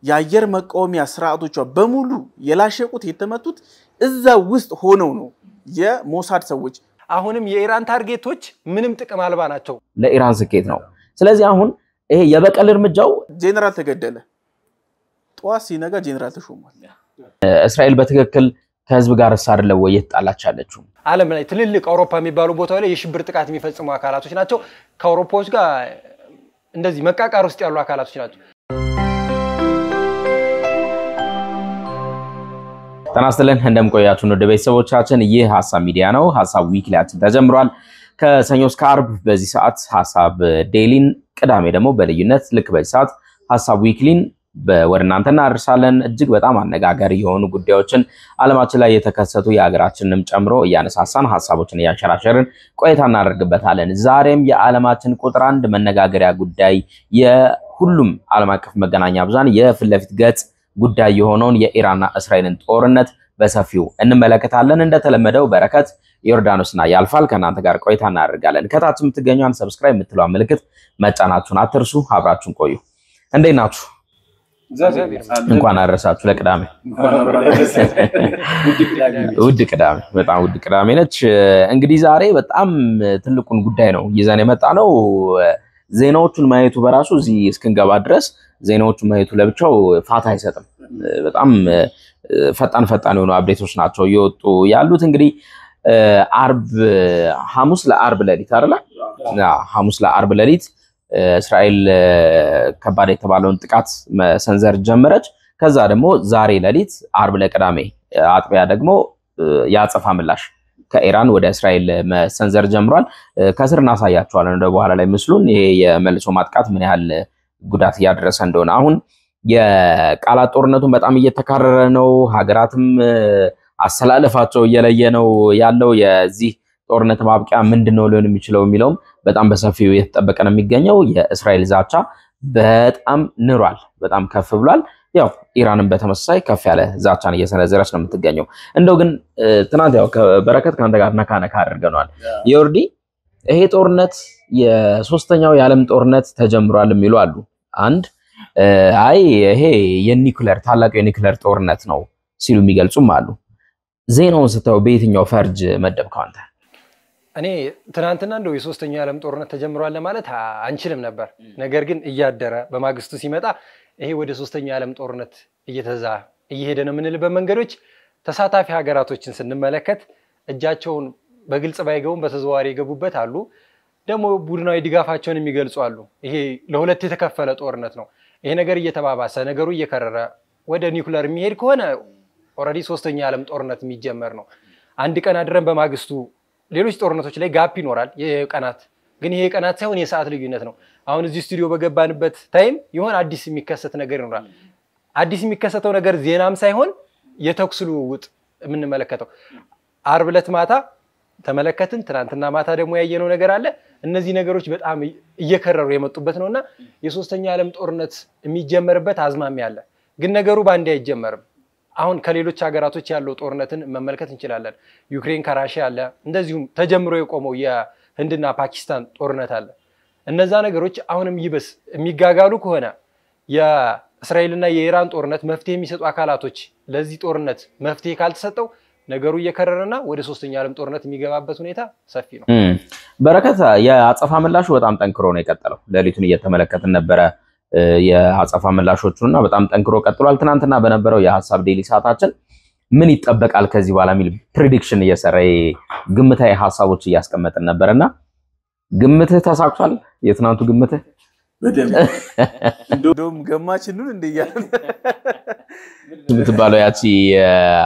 የአየር መቃወሚያ ስርዓቶቿ በሙሉ የላሸቁት የተመቱት እዛ ውስጥ ሆነው ነው የሞሳድ ሰዎች አሁንም የኢራን ታርጌቶች ምንም ጥቅም አልባ ናቸው ለኢራን ስኬት ነው ስለዚህ አሁን ይሄ የበቀል እርምጃው ጄነራል ተገደለ ጧት ሲነጋ ጄነራል ተሾሟል እስራኤል በትክክል ከህዝብ ጋር ሳርለ ወይ የተጣላች አለችው ዓለም ላይ ትልልቅ አውሮፓ የሚባሉ ቦታዎች ላይ የሽብር ጥቃት የሚፈጽሙ አካላቶች ናቸው ከአውሮፓዎች ጋር እንደዚህ መቃቃር ውስጥ ያሉ አካላቶች ናቸው ተናስተለን እንደምቆያችሁ ነው ቤተሰቦቻችን ይህ ሐሳብ ሚዲያ ነው ሐሳብ ዊክሊያችን ተጀምሯል ከሰኞ እስከ ዓርብ በዚህ ሰዓት ሐሳብ ዴይሊን ቅዳሜ ደግሞ በልዩነት ልክ በዚህ ሰዓት ሐሳብ ዊክሊን በወርናንተና አርሳለን እጅግ በጣም አነጋጋሪ የሆኑ ጉዳዮችን ዓለማችን ላይ የተከሰቱ የሀገራችንንም ጨምሮ ያነሳሳን ሐሳቦችን ያሸራሸርን ቆይታ እናደርግበታለን ዛሬም የዓለማችን ቁጥር 1 መነጋገሪያ ጉዳይ የሁሉም ዓለም አቀፍ መገናኛ ብዙሃን የፍለፊት ገጽ ጉዳይ የሆነውን የኢራንና እስራኤልን ጦርነት በሰፊው እንመለከታለን እንደተለመደው በረከት ዮርዳኖስና ያልፋል ከናንተ ጋር ቆይታ እናደርጋለን ከታች የምትገኙን ሰብስክራይብ የምትለው ምልክት መጫናችሁን አትርሱ አብራችሁን ቆዩ እንደናችሁ እንኳን አደረሳችሁ ለቅዳሜ ውድ ቅዳሜ በጣም ውድ ቅዳሜ ነች እንግዲህ ዛሬ በጣም ትልቁን ጉዳይ ነው ይዘን የመጣነው ዜናዎቹን ማየቱ በራሱ እዚህ እስክንገባ ድረስ ዜናዎቹን ማየቱ ለብቻው ፋታ አይሰጥም በጣም ፈጣን የሆኑ አፕዴቶች ናቸው እየወጡ ያሉት እንግዲህ ዓርብ ሐሙስ ለዓርብ ለሊት አይደል ሐሙስ ለዓርብ ለሊት እስራኤል ከባድ የተባለውን ጥቃት መሰንዘር ጀመረች ከዛ ደግሞ ዛሬ ለሊት ዓርብ ለቅዳሜ አጥቢያ ደግሞ ያጸፋ ምላሽ ከኢራን ወደ እስራኤል መሰንዘር ጀምሯል ከስር እናሳያቸዋለን ወደ በኋላ ላይ ምስሉን ይሄ የመልሶ ማጥቃት ምን ያህል ጉዳት ያደረሰ እንደሆነ አሁን የቃላት ጦርነቱን በጣም እየተካረረ ነው ሀገራትም አሰላለፋቸው እየለየ ነው ያለው የዚህ ጦርነት ማብቂያ ምንድነው ሊሆን የሚችለው የሚለው በጣም በሰፊው የተጠበቀ ነው የሚገኘው የእስራኤል ዛቻ በጣም ንሯል በጣም ከፍ ብሏል ያው ኢራንን በተመሳሳይ ከፍ ያለ ዛቻን እየሰነዘረች ነው የምትገኘው እንደው ግን ትናንት ያው በረከት ካንተ ጋር ነካ አድርገናል የወርዲ ይሄ ጦርነት የሶስተኛው የዓለም ጦርነት ተጀምሯል የሚሉ አሉ አንድ አይ ይሄ የኒኩለር ታላቁ የኒኩለር ጦርነት ነው ሲሉ የሚገልጹም አሉ ዜናውን ስታው በየትኛው ፈርጅ መደብከው አንተ እኔ ትናንትና እንደው የሶስተኛው የዓለም ጦርነት ተጀምሯል ለማለት አንችልም ነበር ነገር ግን እያደረ በማግስቱ ሲመጣ ይሄ ወደ ሶስተኛው የዓለም ጦርነት እየሄደ ነው ምንልበት መንገዶች ተሳታፊ ሀገራቶችን ስንመለከት እጃቸውን በግልጽ ባይገቡም በተዘዋዋሪ የገቡበት አሉ ደግሞ ቡድናዊ ድጋፋቸውን የሚገልጹ አሉ ይሄ ለሁለት የተከፈለ ጦርነት ነው ይሄ ነገር እየተባባሰ ነገሩ እየከረረ ወደ ኒኩለር የሚሄድ ከሆነ ኦሬዲ ሶስተኛው የዓለም ጦርነት የሚጀመር ነው አንድ ቀን አድረን በማግስቱ ሌሎች ጦርነቶች ላይ ጋፕ ይኖራል የቀናት ግን ይሄ ቀናት ሳይሆን የሰዓት ልዩነት ነው አሁን እዚህ ስቱዲዮ በገባንበት ታይም ይሆን አዲስ የሚከሰት ነገር ይኖራል አዲስ የሚከሰተው ነገር ዜናም ሳይሆን የተኩስ ልውውጥ የምንመለከተው ዓርብ ዕለት ማታ ተመለከትን ትናንትና ማታ ደግሞ ያየነው ነገር አለ እነዚህ ነገሮች በጣም እየከረሩ የመጡበት ነውና የሶስተኛው የዓለም ጦርነት የሚጀመርበት አዝማሚያ አለ ግን ነገሩ ባንዴ አይጀመርም አሁን ከሌሎች ሀገራቶች ያለው ጦርነትን መመልከት እንችላለን ዩክሬን ከራሺያ አለ እንደዚሁም ተጀምሮ የቆመው የህንድና ፓኪስታን ጦርነት አለ እነዛ ነገሮች አሁንም ይበስ የሚጋጋሉ ከሆነ የእስራኤልና የኢራን ጦርነት መፍትሄ የሚሰጡ አካላቶች ለዚህ ጦርነት መፍትሄ ካልተሰጠው ነገሩ እየከረረና ወደ ሶስተኛው የዓለም ጦርነት የሚገባበት ሁኔታ ሰፊ ነው በረከት የአጸፋ ምላሹ በጣም ጠንክሮ ነው የቀጠለው ለሊቱን እየተመለከትን ነበር የአጸፋ ምላሾቹና በጣም ጠንክሮ ቀጥሏል ትናንትና በነበረው የሐሳብ ዴይሊ ሰዓታችን ምን ይጠበቃል ከዚህ በኋላ ሚል ፕሬዲክሽን እየሰራ ግምታዊ ሐሳቦች እያስቀመጥን ነበርና ግምትህ ተሳክቷል የትናንቱ ግምትህ እንደውም ገማችንን እንደያለ ምትባለው ያቺ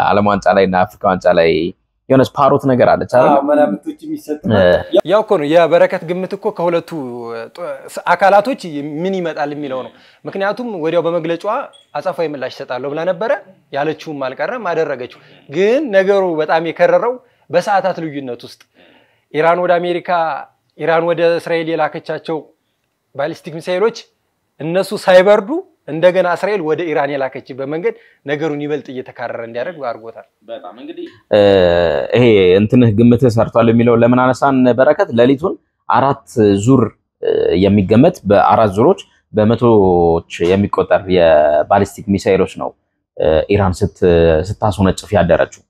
ዓለም ዋንጫ ላይና አፍሪካ ዋንጫ ላይ የሆነስ ፓሮት ነገር አለች አይደል መላምቶች የሚሰጥ ያው እኮ ነው የበረከት ግምት እኮ ከሁለቱ አካላቶች ምን ይመጣል የሚለው ነው ምክንያቱም ወዲያው በመግለጫዋ አጻፋዊ ምላሽ ይሰጣለው ብላ ነበር ያለችውም አልቀረም አደረገችው ግን ነገሩ በጣም የከረረው በሰዓታት ልዩነት ውስጥ ኢራን ወደ አሜሪካ ኢራን ወደ እስራኤል የላከቻቸው ባሊስቲክ ሚሳይሎች እነሱ ሳይበርዱ እንደገና እስራኤል ወደ ኢራን የላከችበት መንገድ ነገሩን ይበልጥ እየተካረረ እንዲያደርግ አድርጎታል በጣም እንግዲህ ይሄ እንትንህ ግምትህ ሰርቷል የሚለው ለምን አነሳን በረከት ለሊቱን 4 ዙር የሚገመት በ4 ዙሮች በመቶዎች የሚቆጠር የባሊስቲክ ሚሳኤሎች ነው ኢራን ስታስወነጭፍ ያደረችው።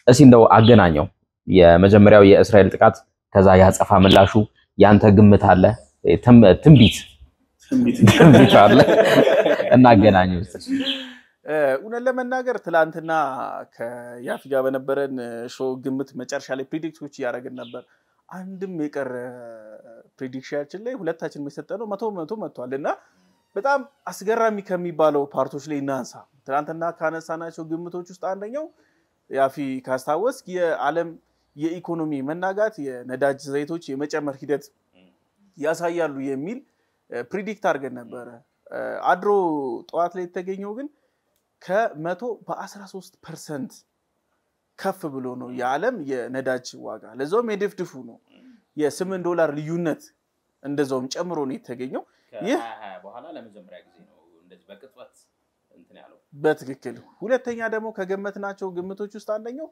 እስኪ እንደው አገናኘው የመጀመሪያው የእስራኤል ጥቃት ከዛ ያጸፋ ምላሹ ያንተ ግምት አለ ትንቢት አለ እናገናኘው። እውነት ለመናገር ትላንትና ከያፊ ጋር በነበረን ሾው ግምት መጨረሻ ላይ ፕሪዲክቶች ያደረግን ነበር። አንድም የቀረ ፕሪዲክሽናችን ላይ ሁለታችንም የሰጠነው 100 መጥቷልና በጣም አስገራሚ ከሚባለው ፓርቶች ላይ እናንሳ። ትላንትና ካነሳናቸው ግምቶች ውስጥ አንደኛው ያፊ ካስታወስ የዓለም የኢኮኖሚ መናጋት የነዳጅ ዘይቶች የመጨመር ሂደት ያሳያሉ የሚል ፕሪዲክት አድርገን ነበር። አድሮ ጠዋት ላይ የተገኘው ግን ከ100 በ13% ከፍ ብሎ ነው የዓለም የነዳጅ ዋጋ። ለዛውም የድፍድፉ ነው የ$8 ልዩነት እንደዛውም ጨምሮ ነው የተገኘው። ይህ በኋላ ለመጀመሪያ ጊዜ ነው እንደዚህ በቅጽበት እንትን ያለው በትክክል። ሁለተኛ ደግሞ ከገመትናቸው ግምቶች ውስጥ አንደኛው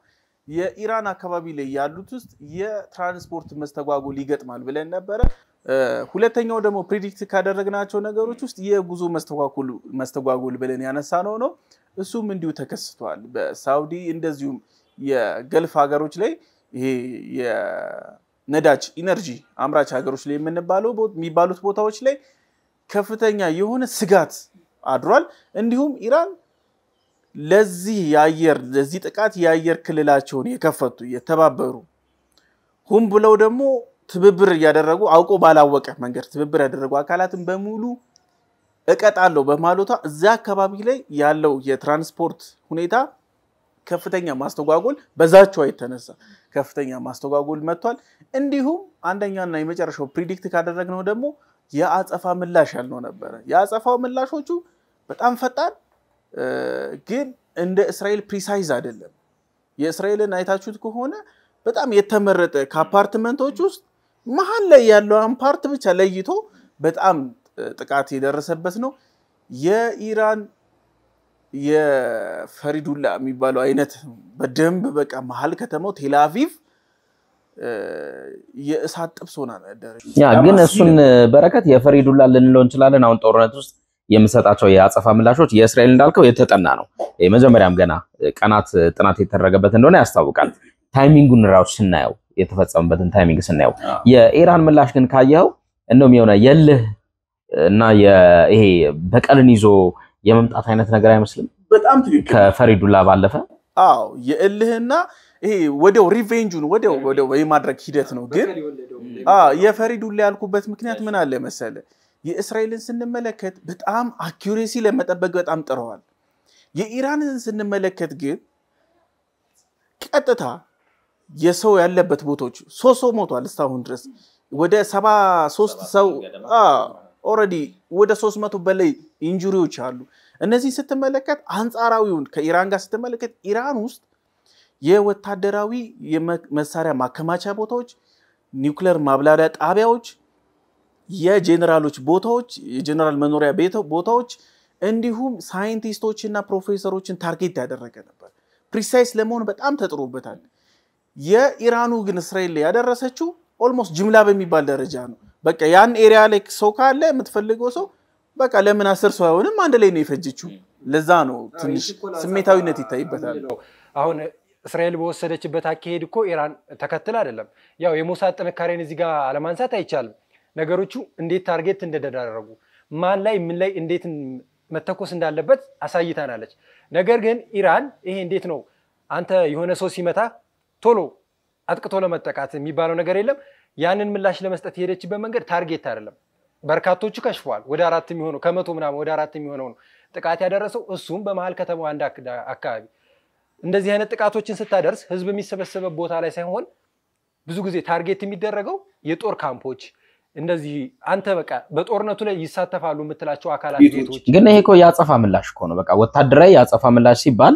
የኢራን አካባቢ ላይ ያሉት ውስጥ የትራንስፖርት መስተጓጎል ይገጥማል ብለን ነበር። ሁለተኛው ደግሞ ፕሪዲክት ካደረግናቸው ነገሮች ውስጥ የጉዞ መስተጓጎል ብለን ያነሳነው ነው። እሱም እንዲሁ ተከስቷል። በሳውዲ እንደዚሁም የገልፍ ሀገሮች ላይ ይሄ የነዳጅ ኢነርጂ አምራች ሀገሮች ላይ የሚባሉት ቦታዎች ላይ ከፍተኛ የሆነ ስጋት አድሯል። እንዲሁም ኢራን ለዚህ ጥቃት የአየር ክልላቸውን የከፈቱ የተባበሩ ሁም ብለው ደግሞ ትብብር ያደረጉ አውቆ ባላወቀ መንገድ ትብብር ያደረጉ አካላትን በሙሉ እቀጣለሁ በማለቷ እዛ አካባቢ ላይ ያለው የትራንስፖርት ሁኔታ ከፍተኛ ማስተጓጎል በዛቸው የተነሳ ከፍተኛ ማስተጓጎል መጥቷል። እንዲሁም አንደኛና የመጨረሻው ፕሪዲክት ካደረግነው ደግሞ የአጸፋ ምላሽ ያልነው ነበር። የአጸፋው ምላሾቹ በጣም ፈጣን ግን እንደ እስራኤል ፕሪሳይዝ አይደለም። የእስራኤልን አይታችሁት ከሆነ በጣም የተመረጠ ከአፓርትመንቶች ውስጥ መሃል ላይ ያለው አፓርት ብቻ ለይቶ በጣም ጥቃት የደረሰበት ነው። የኢራን የፈሪዱላ የሚባለው አይነት በደንብ በቃ መሃል ከተማው ቴል አቪቭ የእሳት ጥብስ ሆና ነበር። ያ ግን እሱን በረከት የፈሪዱላ ልንለው እንችላለን። አሁን ጦርነት ውስጥ የምሰጣቸው የአጸፋ ምላሾች የእስራኤል እንዳልከው የተጠና ነው። የመጀመሪያም ገና ቀናት ጥናት የተደረገበት እንደሆነ ያስታውቃል። ታይሚንጉን ራሱ ስናየው የተፈጸመበትን ታይሚንግ ስናየው የኢራን ምላሽ ግን ካየው እንደውም የሆነ የልህ እና ይሄ በቀልን ይዞ የመምጣት አይነት ነገር አይመስልም። በጣም ትክክል ከፈሪዱላ ባለፈ አዎ የልህና ይሄ ወዲያው ሪቬንጁን ወዲያው የማድረግ ሂደት ነው። ግን የፈሪዱላ ያልኩበት ምክንያት ምን አለ መሰለ የእስራኤልን ስንመለከት በጣም አኩሬሲ ለመጠበቅ በጣም ጥረዋል። የኢራንን ስንመለከት ግን ቀጥታ የሰው ያለበት ቦታዎች ሶሶ ሞቷል እስካሁን ድረስ ወደ 73 ሰው ኦሬዲ ወደ 300 በላይ ኢንጁሪዎች አሉ። እነዚህ ስትመለከት አንጻራዊውን ከኢራን ጋር ስትመለከት ኢራን ውስጥ የወታደራዊ የመሳሪያ ማከማቻ ቦታዎች፣ ኒውክሌር ማብላሪያ ጣቢያዎች፣ የጄነራሎች ቦታዎች፣ የጄነራል መኖሪያ ቦታዎች እንዲሁም ሳይንቲስቶችና ፕሮፌሰሮችን ታርጌት ያደረገ ነበር። ፕሪሳይስ ለመሆን በጣም ተጥሮበታል። የኢራኑ ግን እስራኤል ላይ ያደረሰችው ኦልሞስት ጅምላ በሚባል ደረጃ ነው። በቃ ያን ኤሪያ ላይ ሰው ካለ የምትፈልገው ሰው በቃ ለምን 10 ሰው አይሆንም አንድ ላይ ነው የፈጀችው። ለዛ ነው ትንሽ ስሜታዊነት ይታይበታል። አሁን እስራኤል በወሰደችበት አካሄድ እኮ ኢራን ተከትል አይደለም። ያው የሞሳድ ጥንካሬን እዚህ ጋር አለማንሳት አይቻልም። ነገሮቹ እንዴት ታርጌት እንደተደረጉ ማን ላይ ምን ላይ እንዴት መተኮስ እንዳለበት አሳይታናለች። ነገር ግን ኢራን ይሄ እንዴት ነው አንተ የሆነ ሰው ሲመታ ቶሎ አጥቅቶ ለመጠቃት የሚባለው ነገር የለም። ያንን ምላሽ ለመስጠት ሄደችበት መንገድ ታርጌት አይደለም። በርካቶቹ ከሽፈዋል። ወደ 4 የሚሆነው ከመቶ ምናምን ወደ 4 የሚሆነው ነው ጥቃት ያደረሰው። እሱም በመሃል ከተማው አንድ አካባቢ እንደዚህ አይነት ጥቃቶችን ስታደርስ ህዝብ የሚሰበሰበ ቦታ ላይ ሳይሆን ብዙ ጊዜ ታርጌት የሚደረገው የጦር ካምፖች እንደዚህ አንተ በቃ በጦርነቱ ላይ ይሳተፋሉ የምትላቸው አካላት ቤቶች። ግን ይሄ እኮ ያጸፋ ምላሽ እኮ ነው። በቃ ወታደራዊ ያጸፋ ምላሽ ሲባል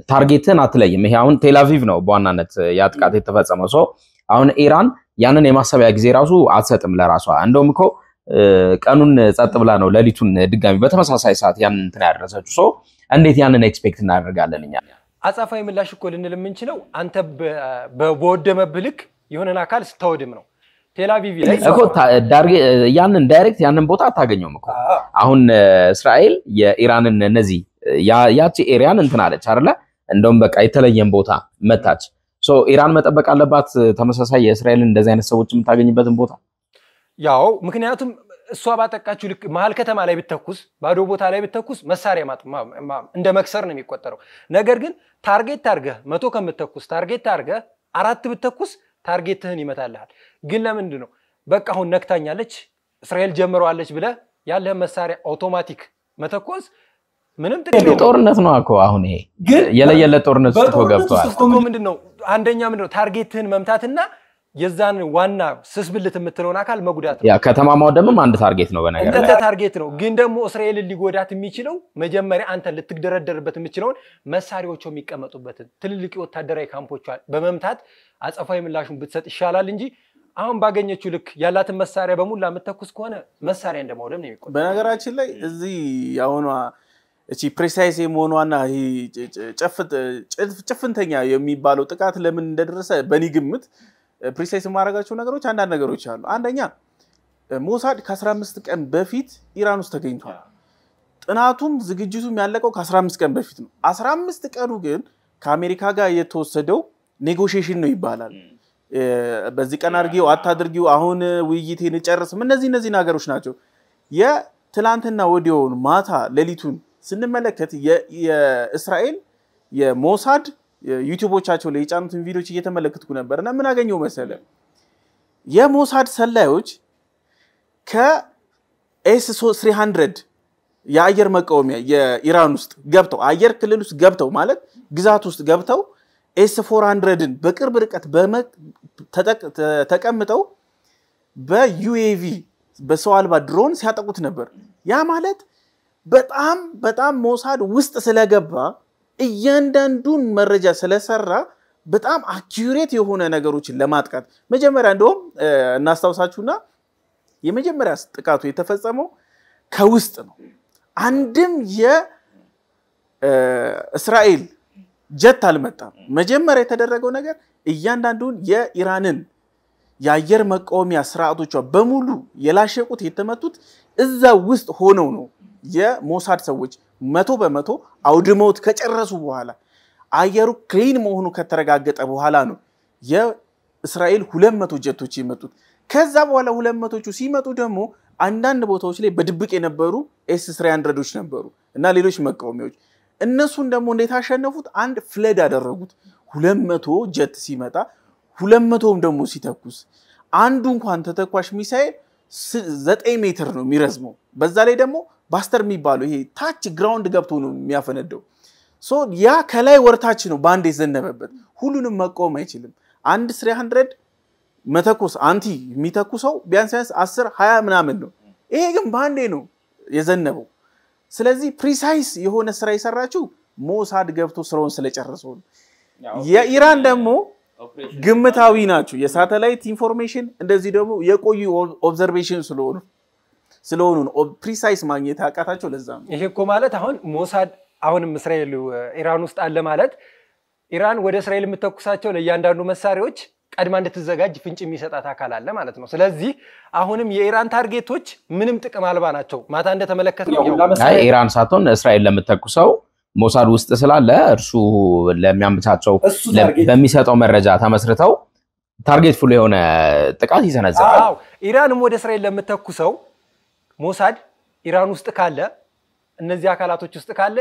ታርጌትን አትለይም። ይሄ አሁን ቴል አቪቭ ነው በዋናነት ያጥቃት የተፈጸመው። ሶ አሁን ኢራን ያንን የማሰቢያ ጊዜ ራሱ አትሰጥም ለራሷ። እንደውም እኮ ቀኑን ጸጥ ብላ ነው ለሊቱን ድጋሚ በተመሳሳይ ሰዓት ያንን እንትን ያደረሰችው። ሶ እንዴት ያንን ኤክስፔክት እናደርጋለን እኛ? አጻፋዊ ምላሽ እኮ ልንል የምንችለው አንተ በወደመብህ ልክ የሆነን አካል ስታወድም ነው። ቴላቪቭ ላይ እኮ ያንን ዳይሬክት ያንን ቦታ አታገኘውም እኮ አሁን እስራኤል የኢራንን እነዚህ ያቺ ኤሪያን እንትን አለች አይደለ እንደውም በቃ የተለየን ቦታ መታች ሶ ኢራን መጠበቅ አለባት ተመሳሳይ የእስራኤልን እንደዚህ አይነት ሰዎች የምታገኝበትን ቦታ ያው ምክንያቱም እሷ ባጠቃችሁ ልክ መሃል ከተማ ላይ ብትተኩስ ባዶ ቦታ ላይ ብትተኩስ መሳሪያ እንደ መክሰር ነው የሚቆጠረው ነገር ግን ታርጌት አርገህ 100 ከምትተኩስ ታርጌት አርገህ 4 ብትተኩስ ታርጌትህን ይመታልሃል ግን ለምንድን ነው በቃ አሁን ነክታኛለች እስራኤል ጀምረዋለች ብለ ያለህ መሳሪያ አውቶማቲክ መተኮስ ምንም ጥቅም ጦርነት ነው እኮ አሁን ይሄ የለየለ ጦርነት ውስጥ ገብቷል እኮ ምንድነው አንደኛ ምንድነው ታርጌትህን መምታትና የዛን ዋና ስስብልት የምትለውን አካል መጉዳት ያ ከተማ ማውደምም አንድ ታርጌት ነው በነገር እንደ ታርጌት ነው ግን ደግሞ እስራኤልን ሊጎዳት የሚችለው መጀመሪያ አንተ ልትግደረደርበት የሚችለውን መሳሪያዎቹ የሚቀመጡበት ትልልቅ ወታደራዊ ካምፖች በመምታት አጸፋዊ ምላሹን ብትሰጥ ይሻላል እንጂ አሁን ባገኘችው ልክ ያላትን መሳሪያ በሙላ መተኩስ ከሆነ መሳሪያ እንደማውደም ነው የሚቆጠረው በነገራችን ላይ እዚህ ያውኗ እቺ ፕሪሳይስ የሆነዋና ጭፍንተኛ የሚባለው ጥቃት ለምን እንደደረሰ በኒ ግምት ፕሪሳይስ ማረጋቸው ነገሮች አንዳንድ ነገሮች አሉ አንደኛ ሞሳድ ከ15 ቀን በፊት ኢራን ውስጥ ተገኝቷል ጥናቱም ዝግጅቱም ያለቀው ከ15 ቀን በፊት ነው 15 ቀኑ ግን ከአሜሪካ ጋር የተወሰደው ኔጎሺዬሽን ነው ይባላል በዚህ ቀን አርጊው አታድርጊው አሁን ውይይቴን ጨርስም እነዚህ ነገሮች ናቸው የትላንትና ወዲያውን ማታ ሌሊቱን ስንመለከት የእስራኤል የሞሳድ ዩቲዩቦቻቸው ላይ የጫኑትን ቪዲዮዎች እየተመለከትኩ ነበርና ምን አገኘው መሰለ የሞሳድ ሰላዮች ከኤስ300 የአየር መቃወሚያ የኢራን ውስጥ ገብተው አየር ክልል ውስጥ ገብተው ማለት ግዛት ውስጥ ገብተው ኤስ400ን በቅርብ ርቀት ተቀምጠው በዩኤቪ በሰው አልባ ድሮን ሲያጠቁት ነበር ያ ማለት በጣም ሞሳድ ውስጥ ስለገባ እያንዳንዱን መረጃ ስለሰራ በጣም አኪዩሬት የሆነ ነገሮችን ለማጥቃት መጀመሪያ እንደውም እናስተዋውሳችሁና የመጀመሪያ ጥቃቱ የተፈጸመው ከውስጥ ነው አንድም የእስራኤል ጀት አልመጣም መጀመሪያ የተደረገው ነገር እያንዳንዱን የኢራንን የአየር መቃወሚያ ስርዓቶቿ በሙሉ የላሸቁት የተመቱት እዛ ውስጥ ሆነው ነው የሞሳድ ሰዎች 100% አውድመውት ከጨረሱ በኋላ አየሩ ክሊን መሆኑ ከተረጋገጠ በኋላ ነው የእስራኤል 200 ጀቶች የመጡት ከዛ በኋላ 200ዎቹ ሲመጡ ደግሞ አንዳንድ ቦታዎች ላይ በድብቅ የነበሩ ኤስ300ዎች ነበሩ እና ሌሎች መቃወሚያዎች እነሱን ደግሞ እንዴት አሸነፉት አንድ ፍለድ አደረጉት 200 ጀት ሲመጣ 200ም ደግሞ ሲተኩስ አንዱ እንኳን ተተኳሽ ሚሳኤል 9 ሜትር ነው የሚረዝመው በዛ ላይ ደግሞ ባስተር የሚባለው ይሄ ታች ግራውንድ ገብቶ ነው የሚያፈነደው ሶ ያ ከላይ ወርታች ነው ባንድ የዘነበበት ሁሉንም መቆም አይችልም አንድ 300 መተኮስ አንቲ የሚተኩሰው ቢያንስ 10 20 ምናምን ነው ይሄ ግን ባንዴ ነው የዘነበው ስለዚህ ፕሪሳይስ የሆነ ስራ ይሰራችሁ ሞሳድ ገብቶ ስራውን ስለጨረሰው የኢራን ደግሞ ግምታዊ ናቸው የሳተላይት ኢንፎርሜሽን እንደዚህ ደግሞ የቆዩ ኦብዘርቬሽን ስለሆኑ ፕሪሳይስ ማግኘት አቃታቸው ለዛ ነው ይሄ እኮ ማለት አሁን ሞሳድ አሁንም እስራኤል ኢራን ውስጥ አለ ማለት ኢራን ወደ እስራኤል የምትተኩሳቸው ለእያንዳንዱ መሳሪያዎች ቀድማ እንድትዘጋጅ ፍንጭ የሚሰጣት አካል አለ ማለት ነው ስለዚህ አሁንም የኢራን ታርጌቶች ምንም ጥቅም አልባ ናቸው ማታ እንደተመለከተው ኢራን ሳትሆን እስራኤል ለምትተኩሰው ሞሳድ ውስጥ ስላለ እርሱ ለሚያመቻቸው በሚሰጠው መረጃ ተመስርተው ታርጌት ፉል የሆነ ጥቃት ይሰነዝራል አዎ ኢራንም ወደ እስራኤል ለምትተኩሰው ሞሳድ ኢራን ውስጥ ካለ እነዚህ አካላቶች ውስጥ ካለ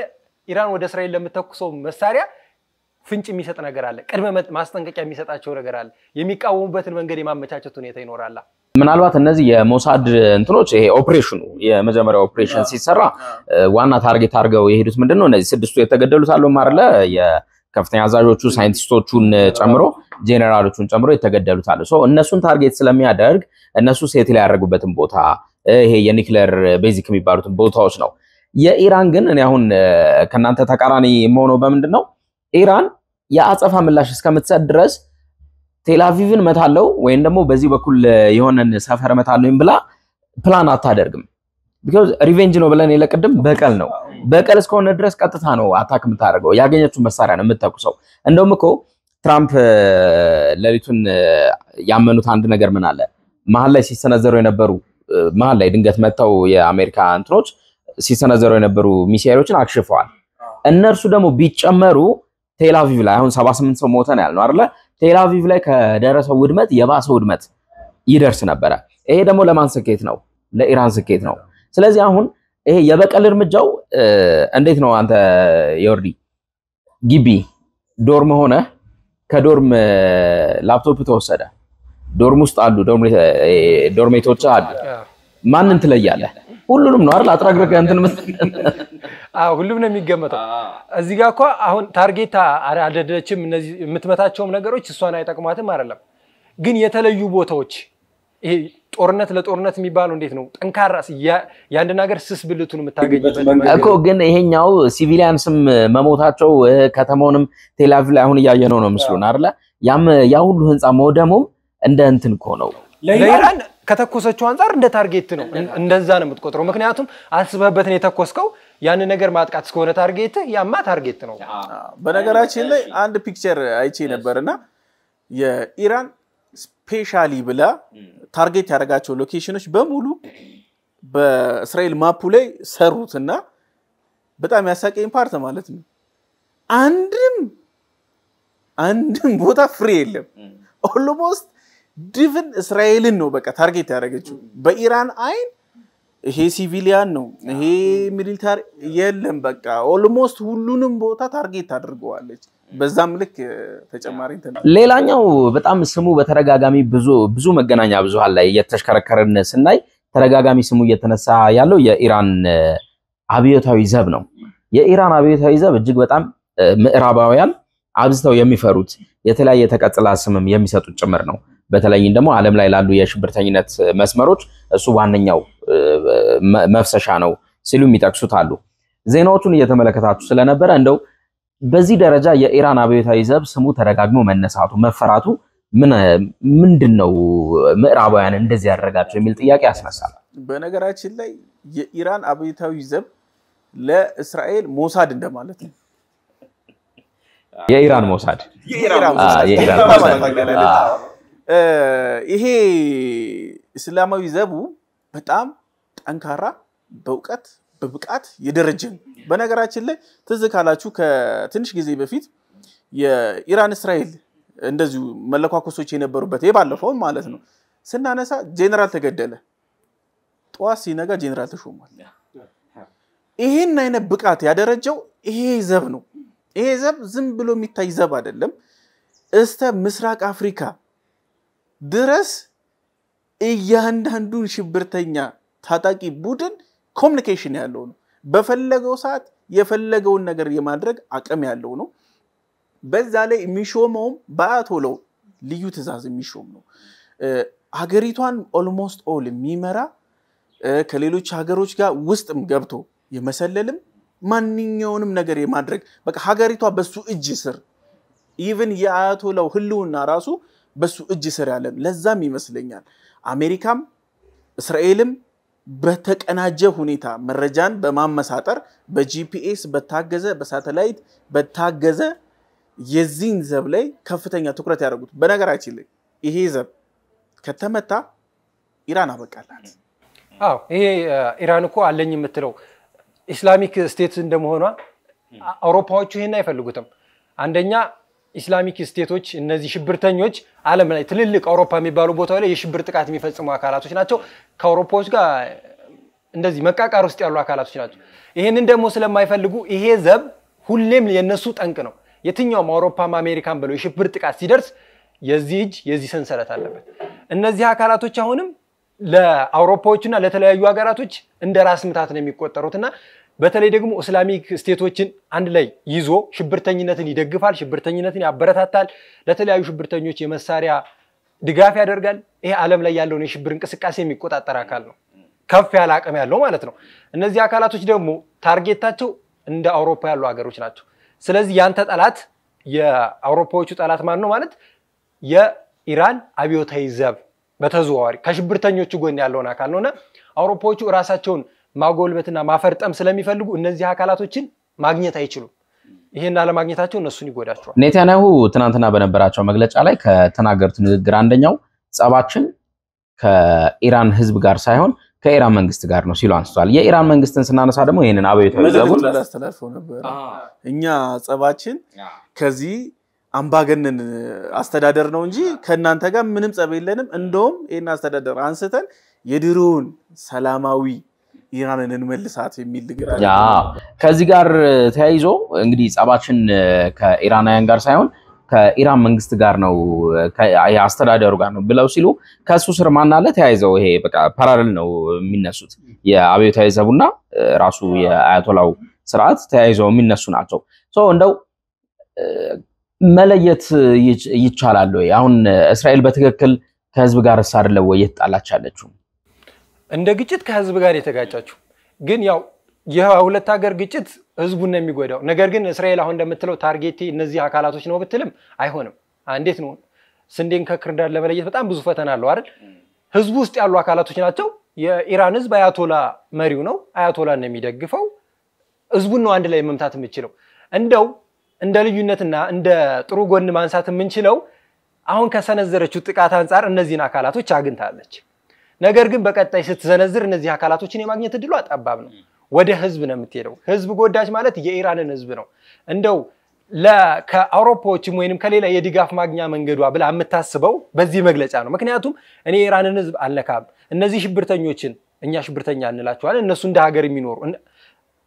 ኢራን ወደ እስራኤል ለምትተኩሰው መሳሪያ ፍንጭ የሚሰጥ ነገር አለ ቅድመ ማስጠንቀቂያ የሚሰጣቸው ነገር አለ የሚቃወሙበትን መንገድ የማመቻቸት ሁኔታ ይኖራል ምናልባት እነዚህ የሞሳድ እንትኖች ይሄ ኦፕሬሽኑ የመጀመሪያው ኦፕሬሽን ሲሰራ ዋና ታርጌት አድርገው የሄዱት ምንድነው እነዚህ ስድስቱ የተገደሉት አሉ ማርለ የከፍተኛ አዛዦቹ ሳይንቲስቶቹን ጨምሮ ጄኔራሎቹን ጨምሮ የተገደሉት አሉ ሶ እነሱን ታርጌት ስለሚያደርግ እነሱ ሴት ላይ ያደረጉበትን ቦታ ይሄ የኒውክሌር ቤዚክ የሚባሉትን ቦታዎች ነው የኢራን ግን እኔ አሁን ከናንተ ተቃራኒ የሆነው በመንድነው ኢራን የአጸፋ ምላሽ እስከምትሰጥ ድረስ ቴላቪቭን መታለው ወይን ደግሞ በዚህ በኩል የሆነን ሰፈር መታለውኝ ብላ ፕላን አታደርግም because revenge ነው ብለን የለቀደም በቀል ነው በቀል እስከሆነ ድረስ ቀጥታ ነው አታክ የምታደርገው ያገኘችው መሳሪያ ነው የምትተኩሰው እንደውም እኮ ትራምፕ ለሊቱን ያመኑት አንድ ነገር ምን አለ መሀል ላይ ሲሰነዘሩ የነበሩ መሀል ላይ ድንገት መጣው የአሜሪካ እንትኖች ሲሰነዘሩ የነበሩ ሚሳኤሎችን አክሽፈዋል እነርሱ ደግሞ ቢጨመሩ ቴልአቪቭ ላይ አሁን 78 ሰው ሞተን ያልነው አይደለ ቴልአቪቭ ላይ ከደረሰው ውድመት የባሰው ውድመት ይደርስ ነበር ይሄ ደግሞ ለማን ስኬት ነው ለኢራን ስኬት ነው ስለዚህ አሁን ይሄ የበቀል እርምጃው እንዴት ነው አንተ ዮርዲ ግቢ ዶርም ሆነ ከዶርም ላፕቶፕ ተወሰደ ዶርም ውስጥ አሉ ዶርሜቶች አሉ ማንን ትለያለህ ሁሉንም ነው አይደል አጥራግረከ እንትን ሁሉም ነው የሚገመተው እዚህ ጋር እኮ አሁን ታርጌት አደደችም እነዚህ የምትመታቸውም ነገሮች እሷን አይጠቅማትም አይደለም ግን የተለዩ ቦታዎች ይሄ ጦርነት ለጦርነት የሚባለው እንዴት ነው ጠንካራ ያንድ ነገር ስስ ብልቱን የምታገኝበት እኮ ግን ይሄኛው ሲቪሊያንስም መሞታቸው ከተማውንም ቴልአቪቭ ላይ አሁን ያየነው ነው ምስሉን አይደል ያም ያ ሁሉ ህንጻ መውደሙም እንደ እንትን እኮ ነው ለኢራን ከተኮሰችው አንፃር እንደ ታርጌት ነው እንደዛ ነው የምትቆጥረው ምክንያቱም አስበህበት ነው የተኮስከው ያን ነገር ማጥቃት እስከሆነ ታርጌት ያማ ታርጌት ነው በነገራችን ላይ አንድ ፒክቸር አይቼ ነበርና የኢራን ስፔሻሊ ብላ ታርጌት ያደረጋቸው ሎኬሽኖች በሙሉ በእስራኤል ማፑ ላይ ሰሩትና በጣም ያሳቀኝ ፓርት ማለት ነው አንድም ቦታ ፍሪ የለም ኦልሞስት ዲቨን እስራኤልን ነው በቃ ታርጌት ያደረገችው በኢራን አይን ይሄ ሲቪሊያን ነው ይሄ ሚሊታሪ የለም በቃ ኦልሞስት ሁሉንም ቦታ ታርጌት አድርገዋለች በዛም ልክ ተጨማሪ እንትን ሌላኛው በጣም ስሙ በተረጋጋሚ ብዙ መገናኛ ብዙሃን ላይ የተሽከረከረን ስናይ ተረጋጋሚ ስሙ እየተነሳ ያለው የኢራን አብዮታዊ ዘብ ነው የኢራን አብዮታዊ ዘብ እጅግ በጣም ምዕራባውያን አብዝተው የሚፈሩት የተለያየ ተቀጽላ ስምም የሚሰጡት ጭምር ነው በተለይም ደግሞ ዓለም ላይ ላሉ የሽብርተኝነት መስመሮች እሱ ዋነኛው መፍሰሻ ነው ሲሉ የሚጠቅሱት አሉ ዜናዎቹን እየተመለከታችሁ ስለነበረ እንደው በዚህ ደረጃ የኢራን አብዮታዊ ዘብ ስሙ ተረጋግሞ መነሳቱ መፈራቱ ምንድነው ምዕራባውያን እንደዚህ ያደረጋቸው የሚል ጥያቄ ያስነሳል በነገራችን ላይ የኢራን አብዮታዊ ዘብ ለእስራኤል ሞሳድ እንደማለት ነው የኢራን ሞሳድ ይሄ እስላማዊ ዘቡ በጣም ጠንካራ በእውቀት በብቃት የደረጀን በነገራችን ላይ ትዝ ካላችሁ ከትንሽ ጊዜ በፊት የኢራን እስራኤል እንደዚሁ መለኳኮሶች የነበሩበት የባለፈው ማለት ነው ስናነሳ ጄነራል ተገደለ ጧስ ሲነጋ ጄነራል ተሾሟል ይሄን አይነት ብቃት ያደረጀው ይሄ ዘብ ነው ይሄ ዘብ ዝም ብሎ የሚታይ ዘብ አይደለም እስተ ምስራቅ አፍሪካ ድረስ እያንዳንዱን ሽብርተኛ ታጣቂ ቡድን ኮሙኒኬሽን ያለው ነው በፈለገው ሰዓት የፈለገውን ነገር የማድረግ አቅም ያለው ነው በዛ ላይ የሚሾመውም በአያቶላው ልዩ ትዕዛዝ የሚሾም ነው ሀገሪቷን ኦልሞስት ኦል የሚመራ ከሌሎች ሀገሮች ጋር ውስጥም ገብቶ የመሰለልም ማንኛውንም ነገር የማድረግ በቃ ሀገሪቷ በሱ እጅ ስር ኢቭን የአያቶላው ህልውና ራሱ በሱ እጅ ስር ያለ ለዛም ይመስለኛል አሜሪካም እስራኤልም በተቀናጀ ሁኔታ መረጃን በማመሳጠር በጂፒኤስ በታገዘ በሳተላይት በታገዘ የዚህን ዘብ ላይ ከፍተኛ ትኩረት ያደርጉት በነገራችን ላይ ይሄ ዘብ ከተመታ ኢራን አበቃላት ይሄ ኢራን እኮ አለኝ የምትለው ኢስላሚክ ስቴት እንደመሆኗ አውሮፓዎቹ ይሄን አይፈልጉትም አንደኛ ኢስላሚክ ስቴቶች እነዚህ ሽብርተኞች ዓለም ላይ ትልልቅ አውሮፓ የሚባሉ ቦታዎች ላይ የሽብር ጥቃት የሚፈጽሙ አካላቶች ናቸው ከአውሮፓዎች ጋር እንደዚህ መቃቃር ውስጥ ያሉ አካላቶች ናቸው ይሄንን ደግሞ ስለማይፈልጉ ይሄ ዘብ ሁሌም የነሱ ጠንቅ ነው የትኛውም አውሮፓም አሜሪካም ብለው የሽብር ጥቃት ሲደርስ የዚህ እጅ የዚህ ሰንሰለት አለበት እነዚህ አካላቶች አሁንም ለአውሮፓዎችና ለተለያዩ ሀገራቶች እንደ ራስ ምታት ነው የሚቆጠሩትና በተለይ ደግሞ እስላሚክ ስቴቶችን አንድ ላይ ይዞ ሽብርተኝነትን ይደግፋል ሽብርተኝነትን ያበረታታል ለተለያዩ ሽብርተኞች የመሳሪያ ድጋፍ ያደርጋል ይሄ ዓለም ላይ ያለውን የሽብር እንቅስቃሴ የሚቆጣጠር አካል ነው ከፍ ያለ አቅም ያለው ማለት ነው እነዚህ አካላቶች ደግሞ ታርጌታቸው እንደ አውሮፓ ያሉ ሀገሮች ናቸው ስለዚህ ያንተ ጠላት የአውሮፓዎቹ ጠላት ማን ነው ማለት የኢራን አብዮታዊ ዘብ በተዘዋዋሪ ከሽብርተኞቹ ጎን ያለውን አካል ነውና አውሮፓዎቹ ራሳቸውን ማጎልበትና ማፈርጠም ስለሚፈልጉ እነዚህ አካላቶችን ማግኘት አይችሉም ይሄን አለማግኘታቸው እነሱን ይጎዳቸዋል ኔታንያሁ ትናንትና በነበራቸው መግለጫ ላይ ከተናገሩት ንግግር አንደኛው ጸባችን ከኢራን ህዝብ ጋር ሳይሆን ከኢራን መንግስት ጋር ነው ሲሉ አንስቷል። የኢራን መንግስትን ስናነሳ ደግሞ ይሄንን አብዮታዊ ዘቡን አስተላልፈው ነበር። እኛ ጸባችን ከዚህ አምባገነን አስተዳደር ነው እንጂ ከናንተ ጋር ምንም ጸብ የለንም። እንደውም ይሄን አስተዳደር አንስተን የድሮውን ሰላማዊ ኢራንን እንመልሳት የሚል ነገር አለ። ከዚህ ጋር ተያይዞ እንግዲህ ጸባችን ከኢራናውያን ጋር ሳይሆን ከኢራን መንግስት ጋር ነው ከአስተዳደሩ ጋር ነው ብለው ሲሉ ከሱ ስር ማን አለ ተያይዘው ይሄ በቃ ፓራሌል ነው የሚነሱት የአብዮታዊ ዘቡና ራሱ የአያቶላው ስርዓት ተያይዘው የሚነሱ ናቸው። እንደው መለየት ይቻላል ወይ? አሁን እስራኤል በትክክል ከህዝብ ጋር አይደለም ወይ የተጣላች ያለችው? እንደ ግጭት ከህዝብ ጋር የተጋጫችው ግን ያው የሁለት ሀገር ግጭት ህዝቡን ነው የሚጎዳው። ነገር ግን እስራኤል አሁን እንደምትለው ታርጌቴ እነዚህ አካላቶች ነው ብትልም አይሆንም። እንዴት ነው ስንዴን ከክርዳድ ለመለየት በጣም ብዙ ፈተና አለው አይደል? ህዝቡ ውስጥ ያሉ አካላቶች ናቸው። የኢራን ህዝብ አያቶላ መሪው ነው፣ አያቶላን ነው የሚደግፈው። ህዝቡን ነው አንድ ላይ መምታት የምችለው። እንደው እንደ ልዩነትና እንደ ጥሩ ጎን ማንሳት የምንችለው አሁን ከሰነዘረችው ጥቃት አንፃር እነዚህን አካላቶች አግኝታለች። ነገር ግን በቀጣይ ስትሰነዝር እነዚህ አካላቶችን የማግኘት እድሉ ጠባብ ነው። ወደ ህዝብ ነው የምትሄደው። ህዝብ ጎዳች ማለት የኢራንን ህዝብ ነው። እንደው ከአውሮፓዎችም ወይንም ከሌላ የድጋፍ ማግኛ መንገዷ ብላ የምታስበው በዚህ መግለጫ ነው። ምክንያቱም እኔ የኢራንን ህዝብ አልነካም፣ እነዚህ ሽብርተኞችን እኛ ሽብርተኛ እንላቸዋለን፣ እነሱ እንደ ሀገር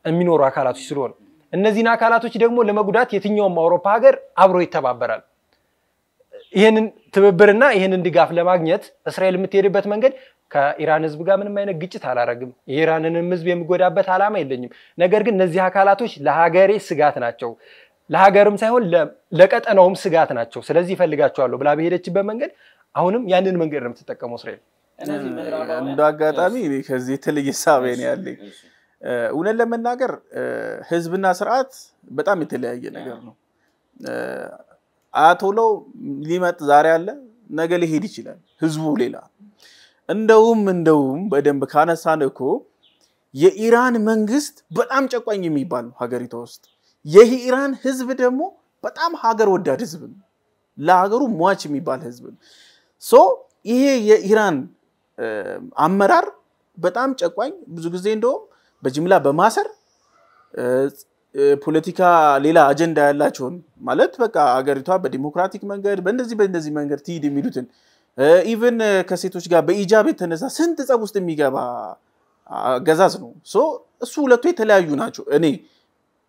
የሚኖሩ አካላቶች ስለሆነ እነዚህን አካላቶች ደግሞ ለመጉዳት የትኛውም አውሮፓ ሀገር አብሮ ይተባበራል። ይሄንን ትብብርና ይሄንን ድጋፍ ለማግኘት እስራኤል የምትሄድበት መንገድ ከኢራን ህዝብ ጋር ምንም አይነት ግጭት አላረግም፣ የኢራንንም ህዝብ የሚጎዳበት ዓላማ የለኝም። ነገር ግን እነዚህ አካላቶች ለሀገሬ ስጋት ናቸው፣ ለሀገርም ሳይሆን ለቀጠናውም ስጋት ናቸው። ስለዚህ ይፈልጋቸዋለሁ ብላ በሄደችበት መንገድ አሁንም ያንን መንገድ ነው የምትጠቀመው እስራኤል። እንደ አጋጣሚ ከዚህ የተለየ ሳቤ ነው ያለኝ። እውነት ለመናገር ህዝብና ስርዓት በጣም የተለያየ ነገር ነው። አያቶላው ሊመጥ ዛሬ አለ ነገ ሊሄድ ይችላል፣ ህዝቡ ሌላ። እንደውም በደንብ ካነሳን እኮ የኢራን መንግስት በጣም ጨቋኝ የሚባል ነው ሀገሪቷ ውስጥ። የኢራን ህዝብ ደግሞ በጣም ሀገር ወዳድ ህዝብ ነው፣ ለሀገሩ ሟች የሚባል ህዝብ ነው። ይሄ የኢራን አመራር በጣም ጨቋኝ፣ ብዙ ጊዜ እንደውም በጅምላ በማሰር ፖለቲካ ሌላ አጀንዳ ያላቸውን ማለት በቃ ሀገሪቷ በዲሞክራቲክ መንገድ በእንደዚህ መንገድ ትሂድ የሚሉትን ኢቭን ከሴቶች ጋር በኢጃብ የተነሳ ስንት ጸብ ውስጥ የሚገባ አገዛዝ ነው። እሱ ሁለቱ የተለያዩ ናቸው። እኔ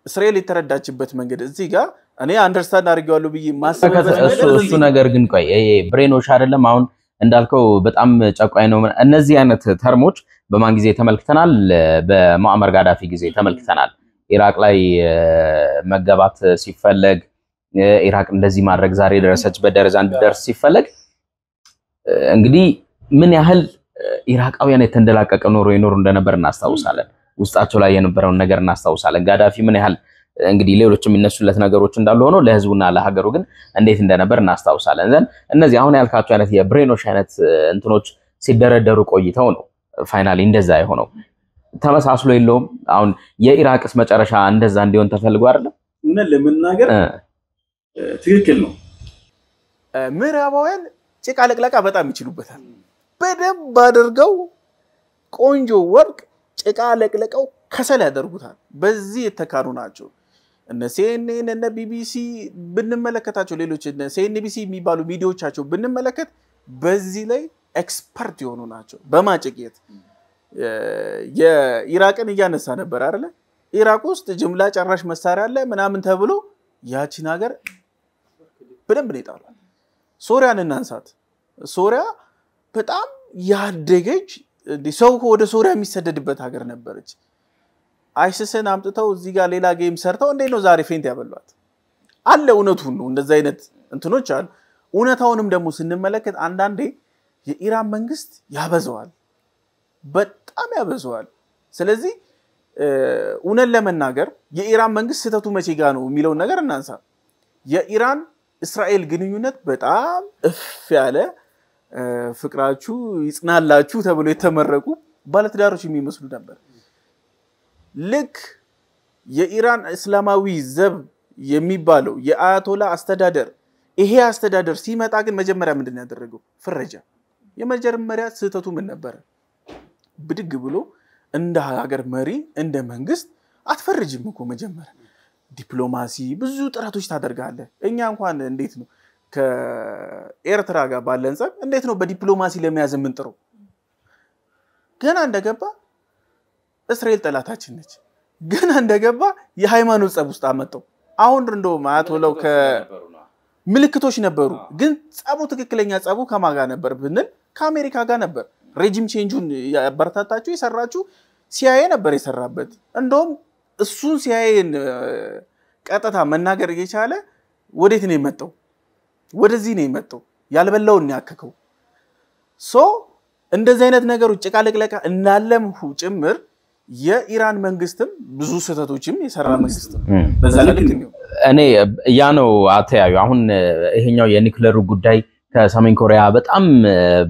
እስራኤል የተረዳችበት መንገድ እዚህ ጋር እኔ አንደርስታንድ አድርጌዋለሁ ብዬ ማሰበት እሱ ነገር ግን ቆይ ይሄ ብሬኖሽ አይደለም። አሁን እንዳልከው በጣም ጨቋኝ ነው። እነዚህ አይነት ተርሞች በማን ጊዜ ተመልክተናል? በሙአመር ጋዳፊ ጊዜ ተመልክተናል። ኢራቅ ላይ መገባት ሲፈለግ ኢራቅ እንደዚህ ማድረግ ዛሬ ደረሰችበት ደረጃ እንድደርስ ሲፈለግ እንግዲህ ምን ያህል ኢራቃውያን የተንደላቀቀ ኖሮ ይኖር እንደነበር እናስታውሳለን። ውስጣቸው ላይ የነበረውን ነገር እናስታውሳለን። ጋዳፊ ምን ያህል እንግዲህ ሌሎችም የሚነሱለት ነገሮች እንዳሉ ሆኖ ለህዝቡና ለሀገሩ ግን እንዴት እንደነበር እናስታውሳለን። ዘን እነዚህ አሁን ያልካቸው አይነት የብሬኖሽ አይነት እንትኖች ሲደረደሩ ቆይተው ነው ፋይናሊ እንደዛ የሆነው። ተመሳስሎ የለውም። አሁን የኢራቅስ መጨረሻ እንደዛ እንዲሆን ተፈልጎ አይደለም። እውነት ለመናገር ትክክል ነው። ምዕራባውያን ጭቃ ለቅለቃ በጣም ይችሉበታል። በደንብ አድርገው ቆንጆ ወርቅ ጭቃ ለቅለቀው ከሰል ያደርጉታል። በዚህ የተካኑ ናቸው። እነ CNN እነ BBC ብንመለከታቸው ሌሎች እነ CNBC የሚባሉ ቪዲዮዎቻቸው ብንመለከት በዚህ ላይ ኤክስፐርት የሆኑ ናቸው በማጨቂየት። የኢራቅን እያነሳ ነበር አይደለ? ኢራቅ ውስጥ ጅምላ ጨራሽ መሳሪያ አለ ምናምን ተብሎ ያቺን ሀገር በደንብ ነው የጣሏት። ሶሪያን እናንሳት። ሶሪያ በጣም ያደገች ሰው ወደ ሶሪያ የሚሰደድበት ሀገር ነበረች። አይሲስን አምጥተው እዚህ ጋር ሌላ ጌም ሰርተው እንዴት ነው ዛሬ ፌንት ያበሏት? አለ እውነቱን ነው። እንደዛ አይነት እንትኖች አሉ። እውነታውንም ደግሞ ስንመለከት አንዳንዴ የኢራን መንግስት ያበዛዋል፣ በጣም ያበዛዋል። ስለዚህ እውነት ለመናገር የኢራን መንግስት ስተቱ መቼ ጋር ነው የሚለውን ነገር እናንሳ። የኢራን እስራኤል ግንኙነት በጣም እፍ ያለ ፍቅራችሁ ይጽናላችሁ ተብሎ የተመረቁ ባለትዳሮች የሚመስሉ ነበር። ልክ የኢራን እስላማዊ ዘብ የሚባለው የአያቶላ አስተዳደር ይሄ አስተዳደር ሲመጣ ግን መጀመሪያ ምንድነው ያደረገው? ፍረጃ። የመጀመሪያ ስህተቱ ምን ነበር ብድግ ብሎ እንደ ሀገር መሪ እንደ መንግስት አትፈርጅም እኮ መጀመሪያ ዲፕሎማሲ ብዙ ጥረቶች ታደርጋለህ እኛ እንኳን እንዴት ነው ከኤርትራ ጋር ባለን ጸብ እንዴት ነው በዲፕሎማሲ ለመያዝ የምንጥረው ገና እንደገባ እስራኤል ጠላታችን ነች ገና እንደገባ የሃይማኖት ጸብ ውስጥ አመጣው አሁን እንደው ማያቶለው ምልክቶች ነበሩ ግን ጸቡ ትክክለኛ ጸቡ ከማጋ ነበር ብንል ከአሜሪካ ጋር ነበር ሬጂም ቼንጁን ያበረታታችሁ የሰራችሁ ሲአይኤ ነበር የሰራበት እንደውም እሱን ሲአይኤን ቀጥታ መናገር እየቻለ ወዴት ነው የመጣው ወደዚህ ነው የመጣው ያልበላውን ያከከው ሶ እንደዚህ አይነት ነገሮች ጭቃለቅለቃ እናለምሁ ጭምር የኢራን መንግስትም ብዙ ስህተቶችም የሰራ መንግስት በዛ ልክ ነው እኔ ያ ነው አተያዩ አሁን ይሄኛው የኒውክሌሩ ጉዳይ ከሰሜን ኮሪያ በጣም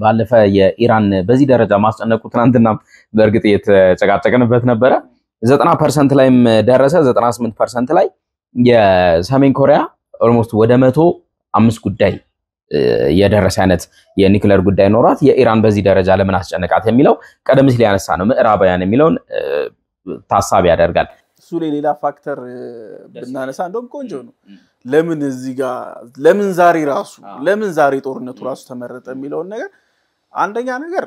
ባለፈ የኢራን በዚህ ደረጃ ማስጨነቁ ትናንትና በእርግጥ የተጨቃጨቀንበት ነበር 90% ላይም ደረሰ 98% ላይ የሰሜን ኮሪያ ኦልሞስት ወደ 105 ጉዳይ የደረሰ አይነት የኒውክሌር ጉዳይ ኖራት የኢራን በዚህ ደረጃ ለምን አስጨነቃት የሚለው ቀደም ሲል ያነሳ ነው ምዕራባውያን የሚለውን ታሳቢ ያደርጋል እሱ ሌላ ፋክተር ብናነሳ እንደውም ቆንጆ ነው ለምን እዚህ ጋር ለምን ዛሬ ጦርነቱ ራሱ ተመረጠ የሚለው ነገር አንደኛ ነገር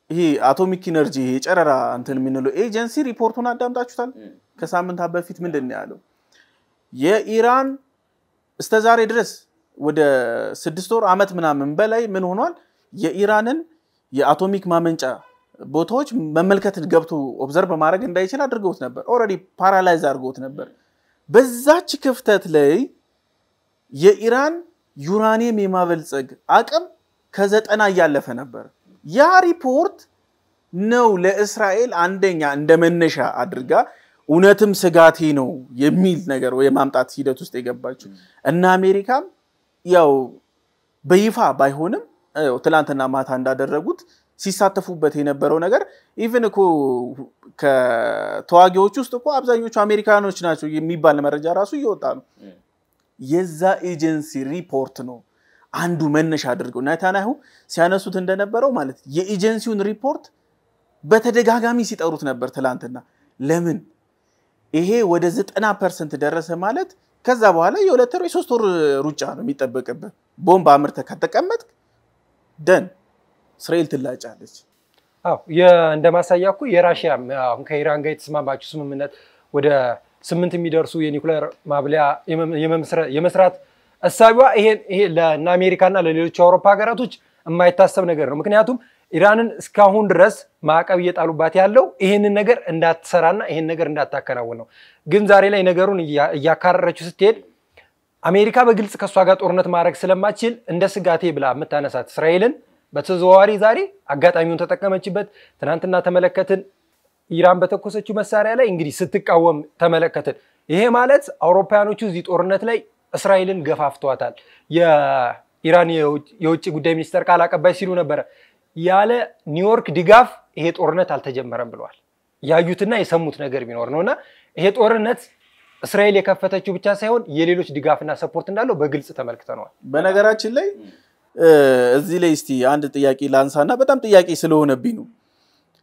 ይሄ አቶሚክ ኢነርጂ የጨረራ እንትን ምንለው ኤጀንሲ ሪፖርቱን አዳምጣችሁታል ከሳምንታት በፊት ምንድነው ያለው የኢራን እስከዛሬ ድረስ ወደ 6 ወር አመት ምናምን በላይ ምን ሆኗል የኢራንን የአቶሚክ ማመንጫ ቦታዎች መመልከት ገብቶ ኦብዘርቭ ማድረግ እንዳይችል አድርገውት ነበር ኦሬዲ ፓራላይዝ አድርገውት ነበር በዛች ክፍተት ላይ የኢራን ዩራኒየም የማበልጸግ አቅም ከ90 ያለፈ ነበር ያ ሪፖርት ነው ለእስራኤል አንደኛ እንደመነሻ አድርጋ ኡነትም ስጋቴ ነው የሚል ነገር ወይ ማምጣት ሂደት ውስጥ የገባችው እና አሜሪካም ያው በይፋ ባይሆንም ትላንትና ማታ እንዳደረጉት ሲሳተፉበት የነበረው ነገር ኢቭን እኮ ከተዋጊዎች ውስጥ እኮ አብዛኞቹ አሜሪካኖች ናቸው የሚባል መረጃ ራሱ ይወጣ ነው የዛ ኤጀንሲ ሪፖርት ነው አንዱ መነሻ አድርገው ናታናሁ ሲያነሱት እንደነበረው ማለት የኤጀንሲውን ሪፖርት በተደጋጋሚ ሲጠሩት ነበር ትላንትና ለምን ይሄ ወደ 90% ደረሰ ማለት ከዛ በኋላ የሁለት ወር የሶስት ወር ሩጫ ነው የሚጠበቅበት ቦምብ አምርተ ከተቀመጥ ደን እስራኤል ትላጫለች አው እንደማሳያኩ የራሺያ አሁን ከኢራን ጋር የተስማማችሁ ስምምነት ወደ 8 የሚደርሱ የኒውክሌር ማብለያ የመስራት አሳቢዋ ይሄ ለአሜሪካና ለሌሎች አውሮፓ ሀገራቶች የማይታሰብ ነገር ነው ምክንያቱም ኢራንን እስካሁን ድረስ ማዕቀብ እየጣሉባት ያለው ይሄንን ነገር እንዳትሰራና ይሄን ነገር እንዳታከናውን ነው ግን ዛሬ ላይ ነገሩን እያካረረችው ስትሄድ አሜሪካ በግልጽ ከሷ ጋር ጦርነት ማድረግ ስለማትችል እንደ ስጋቴ ብላ መታነሳት እስራኤልን በተዘዋዋሪ ዛሬ አጋጣሚውን ተጠቀመችበት ትናንትና ተመለከትን ኢራን በተኮሰችው መሳሪያ ላይ እንግዲህ ስትቃወም ተመለከትን ይሄ ማለት አውሮፓውያኖቹ እዚህ ጦርነት ላይ እስራኤልን ገፋፍቷታል የኢራን የውጭ ጉዳይ ሚኒስተር ቃል አቀባይ ሲሉ ነበር ያለ ኒውዮርክ ድጋፍ ይሄ ጦርነት አልተጀመረም ብለዋል ያዩትና የሰሙት ነገር ቢኖር ነውና ይሄ ጦርነት እስራኤል የከፈተችው ብቻ ሳይሆን የሌሎች ድጋፍና ሰፖርት እንዳለው በግልጽ ተመልክተናል በነገራችን ላይ እዚህ ላይ እስቲ አንድ ጥያቄ ላንሳና በጣም ጥያቄ ስለሆነብኝ ነው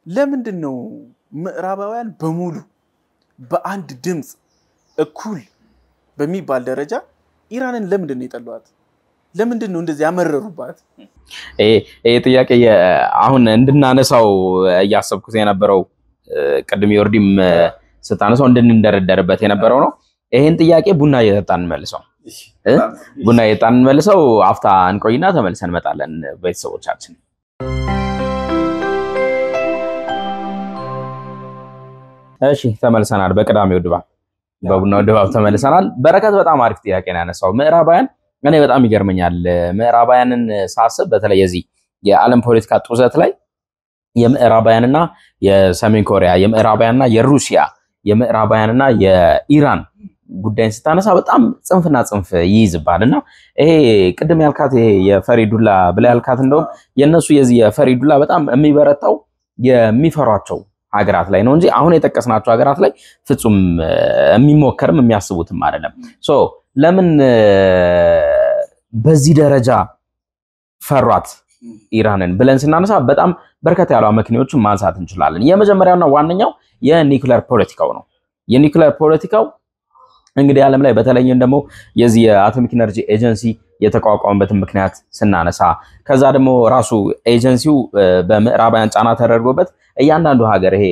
ለምንድነው ምዕራባውያን በሙሉ በአንድ ድምጽ እኩል በሚባል ደረጃ ኢራንን ለምንድነው ይጠሏት ለምንድነው እንደዚህ ያመረሩባት ጥያቄ አሁን እንድናነሳው ያሰብኩት የነበረው ቀድም ይወርዲም ስታነሳው እንድንደረደርበት የነበረው ነው ይሄን ጥያቄ ቡና እየጠጣን መልሰው ቡና እየጠጣን መልሰው አፍታ እንቆይና ተመልሰን መጣለን ቤተሰቦቻችን እሺ ተመልሰናል በቀዳሚው ድባብ በቡናው ድባብ ተመልሰናል በረከት በጣም አሪፍ ጥያቄ ነው ያነሳው ምዕራባውያን እኔ በጣም ይገርመኛል ምዕራባውያንን ሳስብ በተለይ የዚህ የዓለም ፖለቲካ ጡዘት ላይ የምዕራባውያንና የሰሜን ኮሪያ የምዕራባውያንና የሩሲያ የምዕራባውያንና የኢራን ጉዳይን ስታነሳ በጣም ጽንፍና ጽንፍ ይይዝባልና ይሄ ቅድም ያልካት የፈሪዱላ ብላ ያልካት እንደው የነሱ የዚህ የፈሪዱላ በጣም የሚበረታው የሚፈሯቸው ሀገራት ላይ ነው እንጂ አሁን የጠቀስናቸው ሀገራት ላይ ፍጹም የሚሞከርም የሚያስቡትም አይደለም ሶ ለምን በዚህ ደረጃ ፈሯት ኢራንን ብለን ስናነሳ በጣም በርከት ያሉ አመክንዮችን ማንሳት እንችላለን። የመጀመሪያውና ዋነኛው የኒውክሌር ፖለቲካው ነው። የኒውክሌር ፖለቲካው እንግዲህ ዓለም ላይ በተለይም ደግሞ የዚህ የአቶሚክ ኤነርጂ ኤጀንሲ የተቋቋመበትን ምክንያት ስናነሳ ከዛ ደግሞ ራሱ ኤጀንሲው በምዕራባውያን ጫና ተደርጎበት እያንዳንዱ ሀገር ይሄ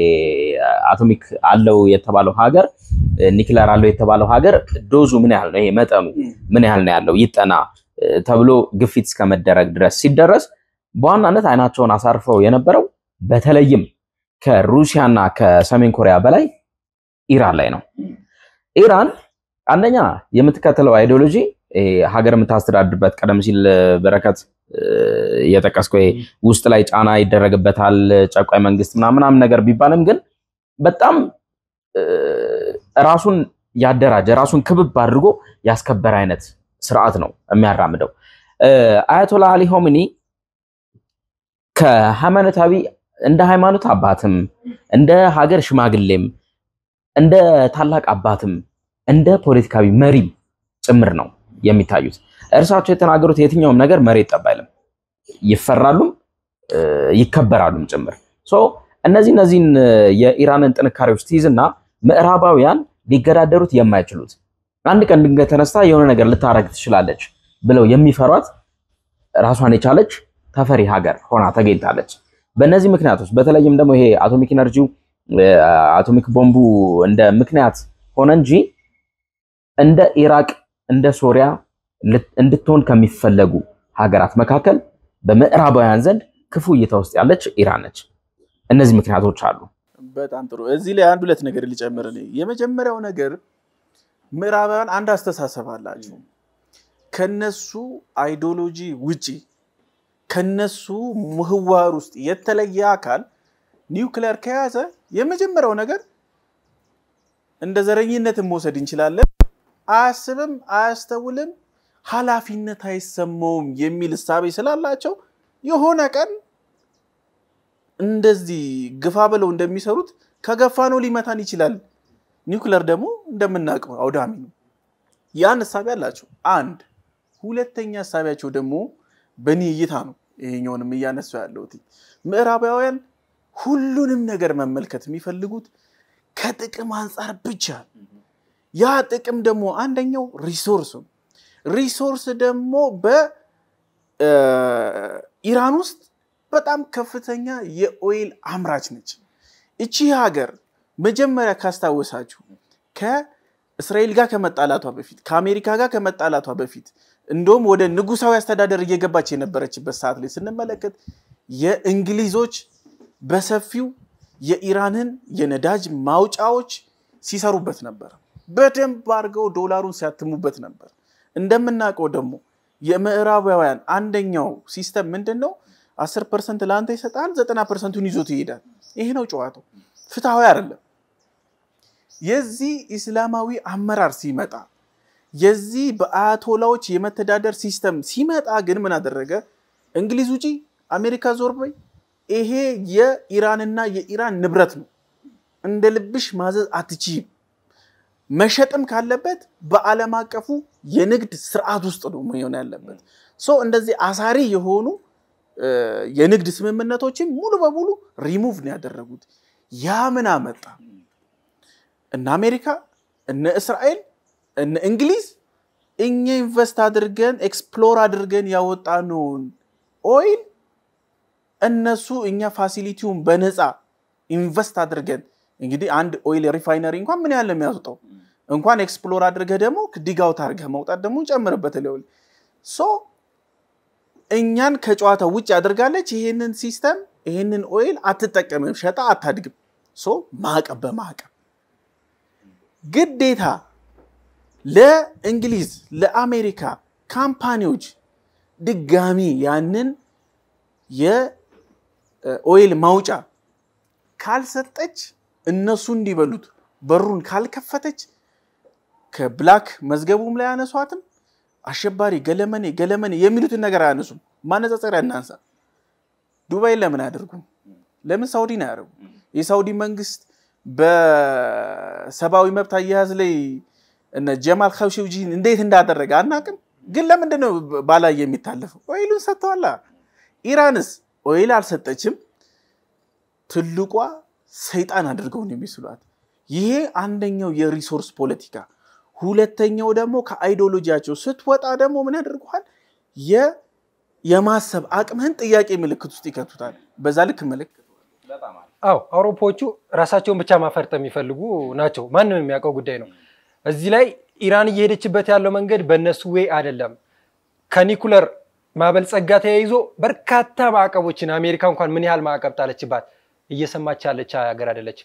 አቶሚክ አለው የተባለው ሀገር ኒውክሌር አለው የተባለው ሀገር ዶዙ ምን ያህል ነው ይሄ መጠኑ ምን ያህል ነው ያለው ይጠና ተብሎ ግፊት እስከመደረግ ድረስ ሲደረስ በዋናነት አይናቸውን አሳርፈው የነበረው በተለይም ከሩሲያና ከሰሜን ኮሪያ በላይ ኢራን ላይ ነው። ኢራን አንደኛ የምትከተለው አይዲዮሎጂ ሀገር የምታስተዳድርበት ቀደም ሲል በረከት የጠቀስከው ውስጥ ላይ ጫና ይደረግበታል ጨቋይ መንግስት ምናምን ነገር ቢባልም ግን በጣም ራሱን ያደራጀ ራሱን ክብብ አድርጎ ያስከበረ አይነት ስርዓት ነው የሚያራምደው። አያቶላ አሊ ሆሚኒ ከሃይማኖታዊ እንደ ሃይማኖት አባትም እንደ ሀገር ሽማግሌም እንደ ታላቅ አባትም እንደ ፖለቲካዊ መሪም ጭምር ነው የሚታዩት። እርሳቸው የተናገሩት የትኛውም ነገር መሬት ጠባይልም ይፈራሉም ይከበራሉም ጭምር። እነዚህን የኢራንን ጥንካሬዎች ትይዝና ምዕራባውያን ሊገዳደሩት የማይችሉት አንድ ቀን ድንገት ተነስታ የሆነ ነገር ልታረግ ትችላለች ብለው የሚፈሯት ራሷን የቻለች ተፈሪ ሀገር ሆና ተገኝታለች። በእነዚህ ምክንያቶች በተለይም ደግሞ ይሄ አቶሚክ ኤነርጂው አቶሚክ ቦምቡ እንደ ምክንያት ሆነ እንጂ እንደ ኢራቅ እንደ ሶሪያ እንድትሆን ከሚፈለጉ ሀገራት መካከል በምዕራባውያን ዘንድ ክፉ እይታ ውስጥ ያለች ኢራን ነች። እነዚህ ምክንያቶች አሉ። በጣም ጥሩ። እዚህ ላይ አንድ ሁለት ነገር ልጨምርልኝ። የመጀመሪያው ነገር ምዕራባውያን አንድ አስተሳሰብ አላቸው። ከነሱ አይዲዮሎጂ ውጪ ከነሱ ምህዋር ውስጥ የተለየ አካል ኒውክሌር ከያዘ የመጀመሪያው ነገር እንደ ዘረኝነትን መውሰድ እንችላለን። አያስብም አያስተውልም ኃላፊነት አይሰማውም የሚል ሐሳብ ስላላቸው የሆነ ቀን እንደዚህ ግፋ ብለው እንደሚሰሩት ከገፋ ነው ሊመታን ይችላል። ኒውክሌር ደግሞ እንደምናውቀው አውዳሚ ነው። ያን ሐሳብ ያላቸው አንድ ሁለተኛ ሐሳባቸው ደግሞ በኒ እይታ ነው። ይሄኛውንም ያነሳው ያለውት ምዕራባውያን ሁሉንም ነገር መመልከት የሚፈልጉት ከጥቅም አንፃር ብቻ። ያ ጥቅም ደግሞ አንደኛው ሪሶርስ ደግሞ በኢራን ውስጥ በጣም ከፍተኛ የኦይል አምራች ነች። እቺ ሀገር መጀመሪያ ካስታወሳችሁ ከእስራኤል ጋር ከመጣላቷ በፊት ከአሜሪካ ጋር ከመጣላቷ በፊት እንደውም ወደ ንጉሳዊ አስተዳደር እየገባች የነበረችበት ሰዓት ላይ ስንመለከት የእንግሊዞች በሰፊው የኢራንን የነዳጅ ማውጫዎች ሲሰሩበት ነበር። በደንብ አድርገው ዶላሩን ሲያትሙበት ነበር። እንደምናውቀው ደግሞ የምዕራባውያን አንደኛው ሲስተም ምንድነው 10% ለአንተ ይሰጣል 90%ን ይዞት ይሄዳል። ይሄ ነው ጨዋታው። ፍትሃዊ አይደለም። የዚህ እስላማዊ አመራር ሲመጣ የዚህ በአያቶላዎች የመተዳደር ሲስተም ሲመጣ ግን ምን አደረገ? እንግሊዝ ውጪ አሜሪካ ዞር በይ ይሄ የኢራንና የኢራን ንብረት ነው። እንደ ልብሽ ማዘዝ አትችይም። መሸጥም ካለበት በዓለም አቀፉ የንግድ ስርዓት ውስጥ ነው መሆን ያለበት። እንደዚህ አሳሪ የሆኑ የንግድ ስምምነቶችን ሙሉ በሙሉ ሪሙቭ ነው ያደረጉት። ያ ምን አመጣ? እነ አሜሪካ እነ እስራኤል እነ እንግሊዝ እኛ ኢንቨስት አድርገን ኤክስፕሎር አድርገን ያወጣነውን ኦይል እነሱ እኛ ፋሲሊቲውን በነፃ ኢንቨስት አድርገን እንግዲህ አንድ ኦይል ሪፋይነሪ እንኳን ምን ያህል የሚያወጣው እንኳን ኤክስፕሎር አድርገህ ደግሞ ዲጋውት አድርገህ ማውጣት ደግሞ ጨምርበት ለውል እኛን ከጨዋታው ውጭ አድርጋለች። ይሄንን ሲስተም ይሄንን ኦይል አትጠቀምም ሸጣ አታድግም። ማዕቀብ በማዕቀብ ግዴታ ለእንግሊዝ ለአሜሪካ ካምፓኒዎች ድጋሚ ያንን የኦይል ማውጫ ካልሰጠች እነሱ እንዲበሉት በሩን ካልከፈተች ከብላክ መዝገቡም ላይ ያነሷትም አሸባሪ ገለመኔ የሚሉትን ነገር አያነሱም። ማነጻጸሪያ እናንሳ። ዱባይ ለምን አደረጉ? ለምን ሳውዲ ነው ያደረጉ? የሳውዲ መንግስት በሰባዊ መብት አያያዝ ላይ እነ ጀማል ኸውሺጂን እንዴት እንዳደረገ አናቅም። ግን ለምንድን ነው ባላይ የሚታለፈው? ኦይሉን ሰጥተዋላ። ኢራንስ ኦይል አልሰጠችም። ትልቋ ሰይጣን አድርገው ነው የሚስሏት። ይሄ አንደኛው የሪሶርስ ፖለቲካ። ሁለተኛው ደግሞ ከአይዲዮሎጂያቸው ስትወጣ ደግሞ ምን ያደርጉሃል? የማሰብ አቅምህን ጥያቄ ምልክት ውስጥ ይከቱታል። በዛ ልክ ምልክት አው አውሮፓዎቹ ራሳቸውን ብቻ ማፈርጠም የሚፈልጉ ናቸው። ማንንም የሚያውቀው ጉዳይ ነው። እዚህ ላይ ኢራን እየሄደችበት ያለው መንገድ በእነሱ ወይ አይደለም። ከኒኩለር ማበልጸጋ ተያይዞ በርካታ ማዕቀቦችን አሜሪካ እንኳን ምን ያህል ማዕቀብ ጣለችባት እየሰማች ያለች ሀገር አይደለች።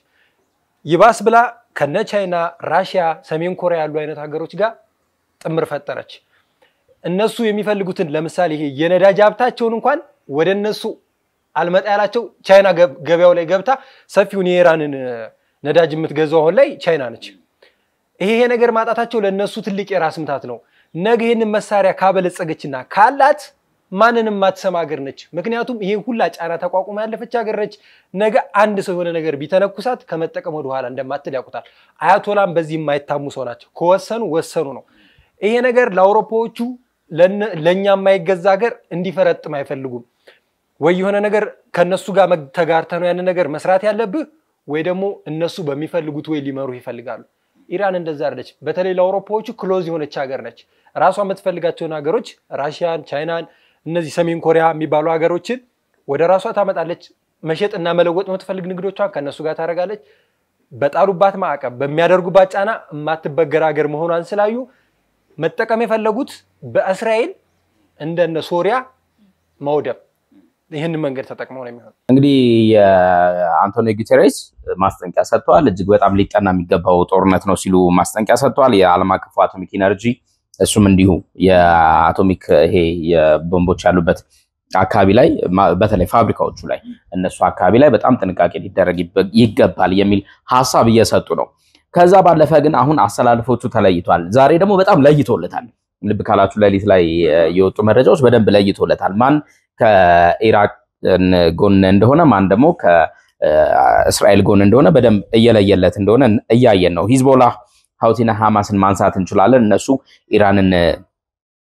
ይባስ ብላ ከነ ቻይና፣ ራሺያ፣ ሰሜን ኮሪያ ያሉ አይነት ሀገሮች ጋር ጥምር ፈጠረች። እነሱ የሚፈልጉትን ለምሳሌ ይሄ የነዳጅ ሀብታቸውን እንኳን ወደ እነሱ አልመጣ ያላቸው ቻይና ገበያው ላይ ገብታ ሰፊውን የኢራንን ነዳጅ የምትገዛው አሁን ላይ ቻይና ነች። ይሄ ነገር ማጣታቸው ለነሱ ትልቅ የራስ ምታት ነው። ነገ ይሄንን መሳሪያ ካበለጸገችና ካላት ማንንም ማትሰማ ሀገር ነች። ምክንያቱም ይሄ ሁላ ጫና ተቋቁማ ያለፈች ሀገር ነች። ነገ አንድ ሰው የሆነ ነገር ቢተነኩሳት ከመጠቀም ወደ ኋላ እንደማትል ያውቁታል። አያቶላም በዚህ የማይታሙ ሰው ናቸው። ከወሰኑ ወሰኑ ነው። ይሄ ነገር ለአውሮፓዎቹ ለኛ የማይገዛ ሀገር እንዲፈረጥም አይፈልጉም። ወይ የሆነ ነገር ከነሱ ጋር ተጋርተ ነው ያን ነገር መስራት ያለብህ ወይ ደግሞ እነሱ በሚፈልጉት ወይ ሊመሩ ይፈልጋሉ። ኢራን እንደዛ አይደለች። በተለይ ለአውሮፓዎቹ ክሎዝ የሆነች ሀገር ነች። ራሷ የምትፈልጋቸውን ሀገሮች ራሺያን፣ ቻይናን፣ እነዚህ ሰሜን ኮሪያ የሚባሉ ሀገሮችን ወደ ራሷ ታመጣለች። መሸጥና መለወጥ የምትፈልግ ንግዶቿን ከነሱ ጋር ታደርጋለች። በጣሉባት ማዕቀብ በሚያደርጉባት ጫና የማትበገር ሀገር መሆኗን ስላዩ መጠቀም የፈለጉት በእስራኤል እንደነ ሶሪያ መውደብ ይሄን መንገድ ተጠቅመው ነው የሚሆነው። እንግዲህ የአንቶኒዮ ጉተሬስ ማስጠንቀቂያ ሰጥቷል። እጅግ በጣም ሊጠና የሚገባው ጦርነት ነው ሲሉ ማስጠንቀቂያ ሰጥቷል። የዓለም አቀፉ አቶሚክ ኢነርጂ እሱም እንዲሁ የአቶሚክ ይሄ የቦምቦች ያሉበት አካባቢ ላይ በተለይ ፋብሪካዎቹ ላይ እነሱ አካባቢ ላይ በጣም ጥንቃቄ ሊደረግ ይገባል የሚል ሐሳብ እየሰጡ ነው። ከዛ ባለፈ ግን አሁን አሰላልፎቹ ተለይቷል። ዛሬ ደግሞ በጣም ለይቶለታል። ልብ ካላችሁ ሌሊት ላይ የወጡ መረጃዎች በደንብ ለይቶለታል። ማን ከኢራቅ ጎን እንደሆነ ማን ደግሞ ከእስራኤል ጎን እንደሆነ በደንብ እየለየለት እንደሆነ እያየን ነው። ሂዝቦላ፣ ሀውቲና ሐማስን ማንሳት እንችላለን። እነሱ ኢራንን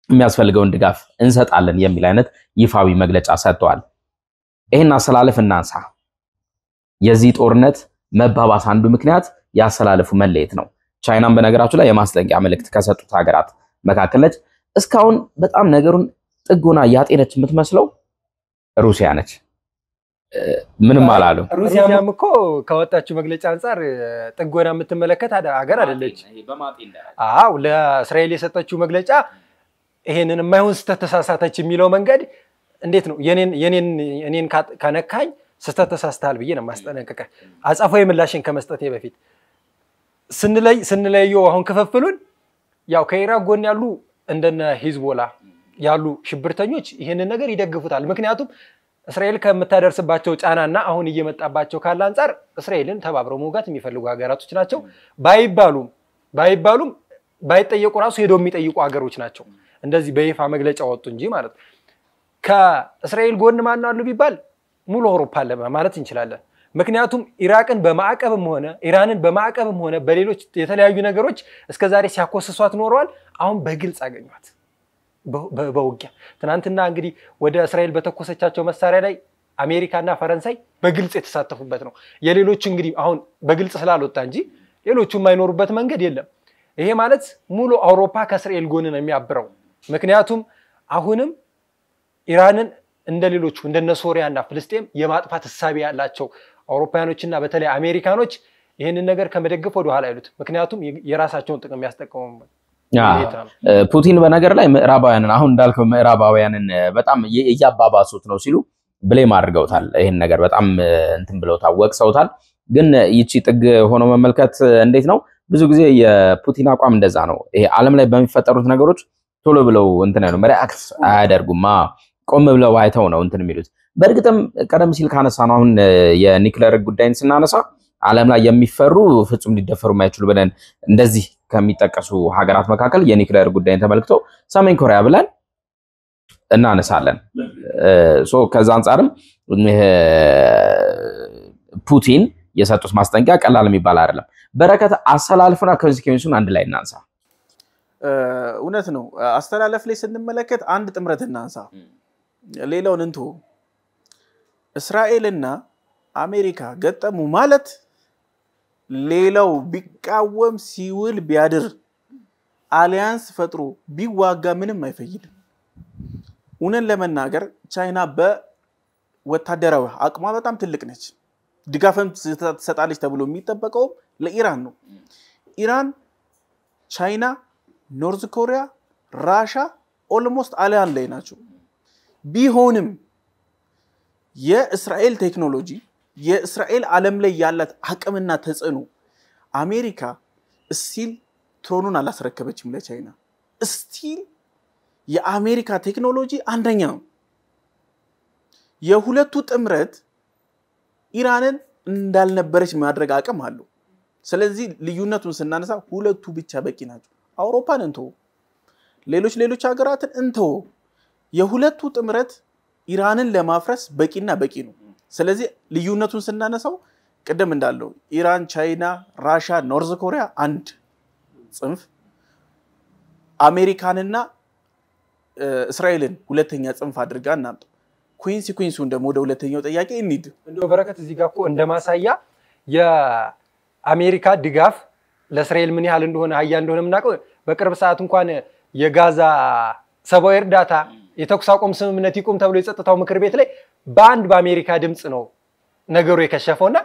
የሚያስፈልገውን ድጋፍ እንሰጣለን የሚል አይነት ይፋዊ መግለጫ ሰጥተዋል። ይሄን አሰላለፍ እናንሳ። የዚህ ጦርነት መባባስ አንዱ ምክንያት ያሰላለፉ መለየት ነው። ቻይናም በነገራችሁ ላይ የማስጠንቀቂያ መልእክት ከሰጡት ሀገራት መካከል ነች። እስካሁን በጣም ነገሩን ጥጎና ያጤነች የምትመስለው ሩሲያ ነች። ምንም አላሉ። ሩሲያም እኮ ከወጣችው መግለጫ አንፃር ጥጎና የምትመለከት ሀገር አይደለች። አዎ ለእስራኤል የሰጠችው መግለጫ ይሄንን የማይሆን ስተት ተሳሳተች የሚለው መንገድ እንዴት ነው? የኔን ከነካኝ ስተት ተሳስተሃል ብዬ ነው ማስጠነቀቀ። አጻፋዊ ምላሽን ከመስጠቴ በፊት ስንለየው አሁን ክፍፍሉን ያው ከኢራን ጎን ያሉ እንደነ ሂዝቦላ ያሉ ሽብርተኞች ይሄንን ነገር ይደግፉታል። ምክንያቱም እስራኤል ከምታደርስባቸው ጫናና አሁን እየመጣባቸው ካለ አንፃር እስራኤልን ተባብረው መውጋት የሚፈልጉ ሀገራቶች ናቸው። ባይባሉም ባይጠየቁ ራሱ ሄደው የሚጠይቁ ሀገሮች ናቸው። እንደዚህ በይፋ መግለጫ ወጡ እንጂ ማለት ከእስራኤል ጎን ማን አሉ ቢባል ሙሉ አውሮፓ አለ ማለት እንችላለን። ምክንያቱም ኢራቅን በማዕቀብም ሆነ ኢራንን በማዕቀብም ሆነ በሌሎች የተለያዩ ነገሮች እስከዛሬ ሲያኮስሷት ኖረዋል። አሁን በግልጽ አገኟት በውጊያ። ትናንትና እንግዲህ ወደ እስራኤል በተኮሰቻቸው መሳሪያ ላይ አሜሪካና ፈረንሳይ በግልጽ የተሳተፉበት ነው። የሌሎቹ እንግዲህ አሁን በግልጽ ስላልወጣ እንጂ ሌሎቹ የማይኖሩበት መንገድ የለም። ይሄ ማለት ሙሉ አውሮፓ ከእስራኤል ጎን ነው የሚያብረው። ምክንያቱም አሁንም ኢራንን እንደሌሎቹ እንደነ ሶሪያና ፍልስጤም የማጥፋት ሐሳብ ያላቸው አውሮፓውያኖችና በተለይ አሜሪካኖች ይሄንን ነገር ከመደገፍ ወደ ኋላ አይሉት። ምክንያቱም የራሳቸውን ጥቅም ያስጠቀሙ ፑቲን በነገር ላይ ምዕራባውያንን አሁን እንዳልከው ምዕራባውያንን በጣም እያባባሱት ነው ሲሉ ብሌም አድርገውታል። ይሄን ነገር በጣም እንትን ብለውታል፣ ወቅሰውታል። ግን ይቺ ጥግ ሆኖ መመልከት እንዴት ነው? ብዙ ጊዜ የፑቲን አቋም እንደዛ ነው። ይሄ ዓለም ላይ በሚፈጠሩት ነገሮች ቶሎ ብለው እንትን ነው ሪአክት አያደርጉም። ቆም ብለው አይተው ነው እንትን የሚሉት። በእርግጥም ቀደም ሲል ካነሳ ነው አሁን የኒውክሌር ጉዳይን ስናነሳ ዓለም ላይ የሚፈሩ ፍጹም ሊደፈሩ የማይችሉ ብለን እንደዚህ ከሚጠቀሱ ሀገራት መካከል የኒውክሌር ጉዳይን ተመልክቶ ሰሜን ኮሪያ ብለን እናነሳለን። ከዛ አንፃርም ፑቲን የሰጡት ማስጠንቀቂያ ቀላል የሚባል አይደለም። በረከት አሰላልፍና ኮንሲኩዌንሱን አንድ ላይ እናንሳ። እውነት ነው አስተላለፍ ላይ ስንመለከት አንድ ጥምረት እናንሳ ሌላውን እንቶ እስራኤልና አሜሪካ ገጠሙ ማለት ሌላው ቢቃወም ሲውል ቢያድር አሊያንስ ፈጥሮ ቢዋጋ ምንም አይፈይድም ኡነን ለመናገር ቻይና በወታደራዊ አቅሟ በጣም ትልቅ ነች ድጋፍም ተሰጣለች ተብሎ የሚጠበቀው ለኢራን ነው ኢራን ቻይና ኖርዝ ኮሪያ ራሻ ኦልሞስት አሊያን ላይ ናቸው ቢሆንም የእስራኤል ቴክኖሎጂ የእስራኤል ዓለም ላይ ያላት አቅምና ተጽዕኖ አሜሪካ እስቲል ትሮኑን አላስረከበችም ለቻይና እስቲል የአሜሪካ ቴክኖሎጂ አንደኛ ነው የሁለቱ ጥምረት ኢራንን እንዳልነበረች ማድረግ አቅም አለው ስለዚህ ልዩነቱን ስናነሳ ሁለቱ ብቻ በቂ ናቸው አውሮፓን እንቶ ሌሎች ሀገራትን እንቶ የሁለቱ ጥምረት ኢራንን ለማፍረስ በቂና በቂ ነው ስለዚህ ልዩነቱን ስናነሳው ቀደም እንዳለው ኢራን ቻይና ራሻ ኖርዝ ኮሪያ አንድ ጽንፍ አሜሪካንና እስራኤልን ሁለተኛ ጽንፍ አድርጋ እናምጣ ኩዊንሲኩዌንሱን ደግሞ ወደ ሁለተኛው ጥያቄ እንሂድ እንደው በረከት እዚህ ጋር እኮ እንደማሳያ የአሜሪካ ድጋፍ ለእስራኤል ምን ያህል እንደሆነ ሀያ እንደሆነ ምናቀው በቅርብ ሰዓት እንኳን የጋዛ ሰብአዊ እርዳታ የተኩስ አቁም ስምምነት ይቆም ተብሎ የጸጥታው ምክር ቤት ላይ በአንድ በአሜሪካ ድምጽ ነው ነገሩ የከሸፈውና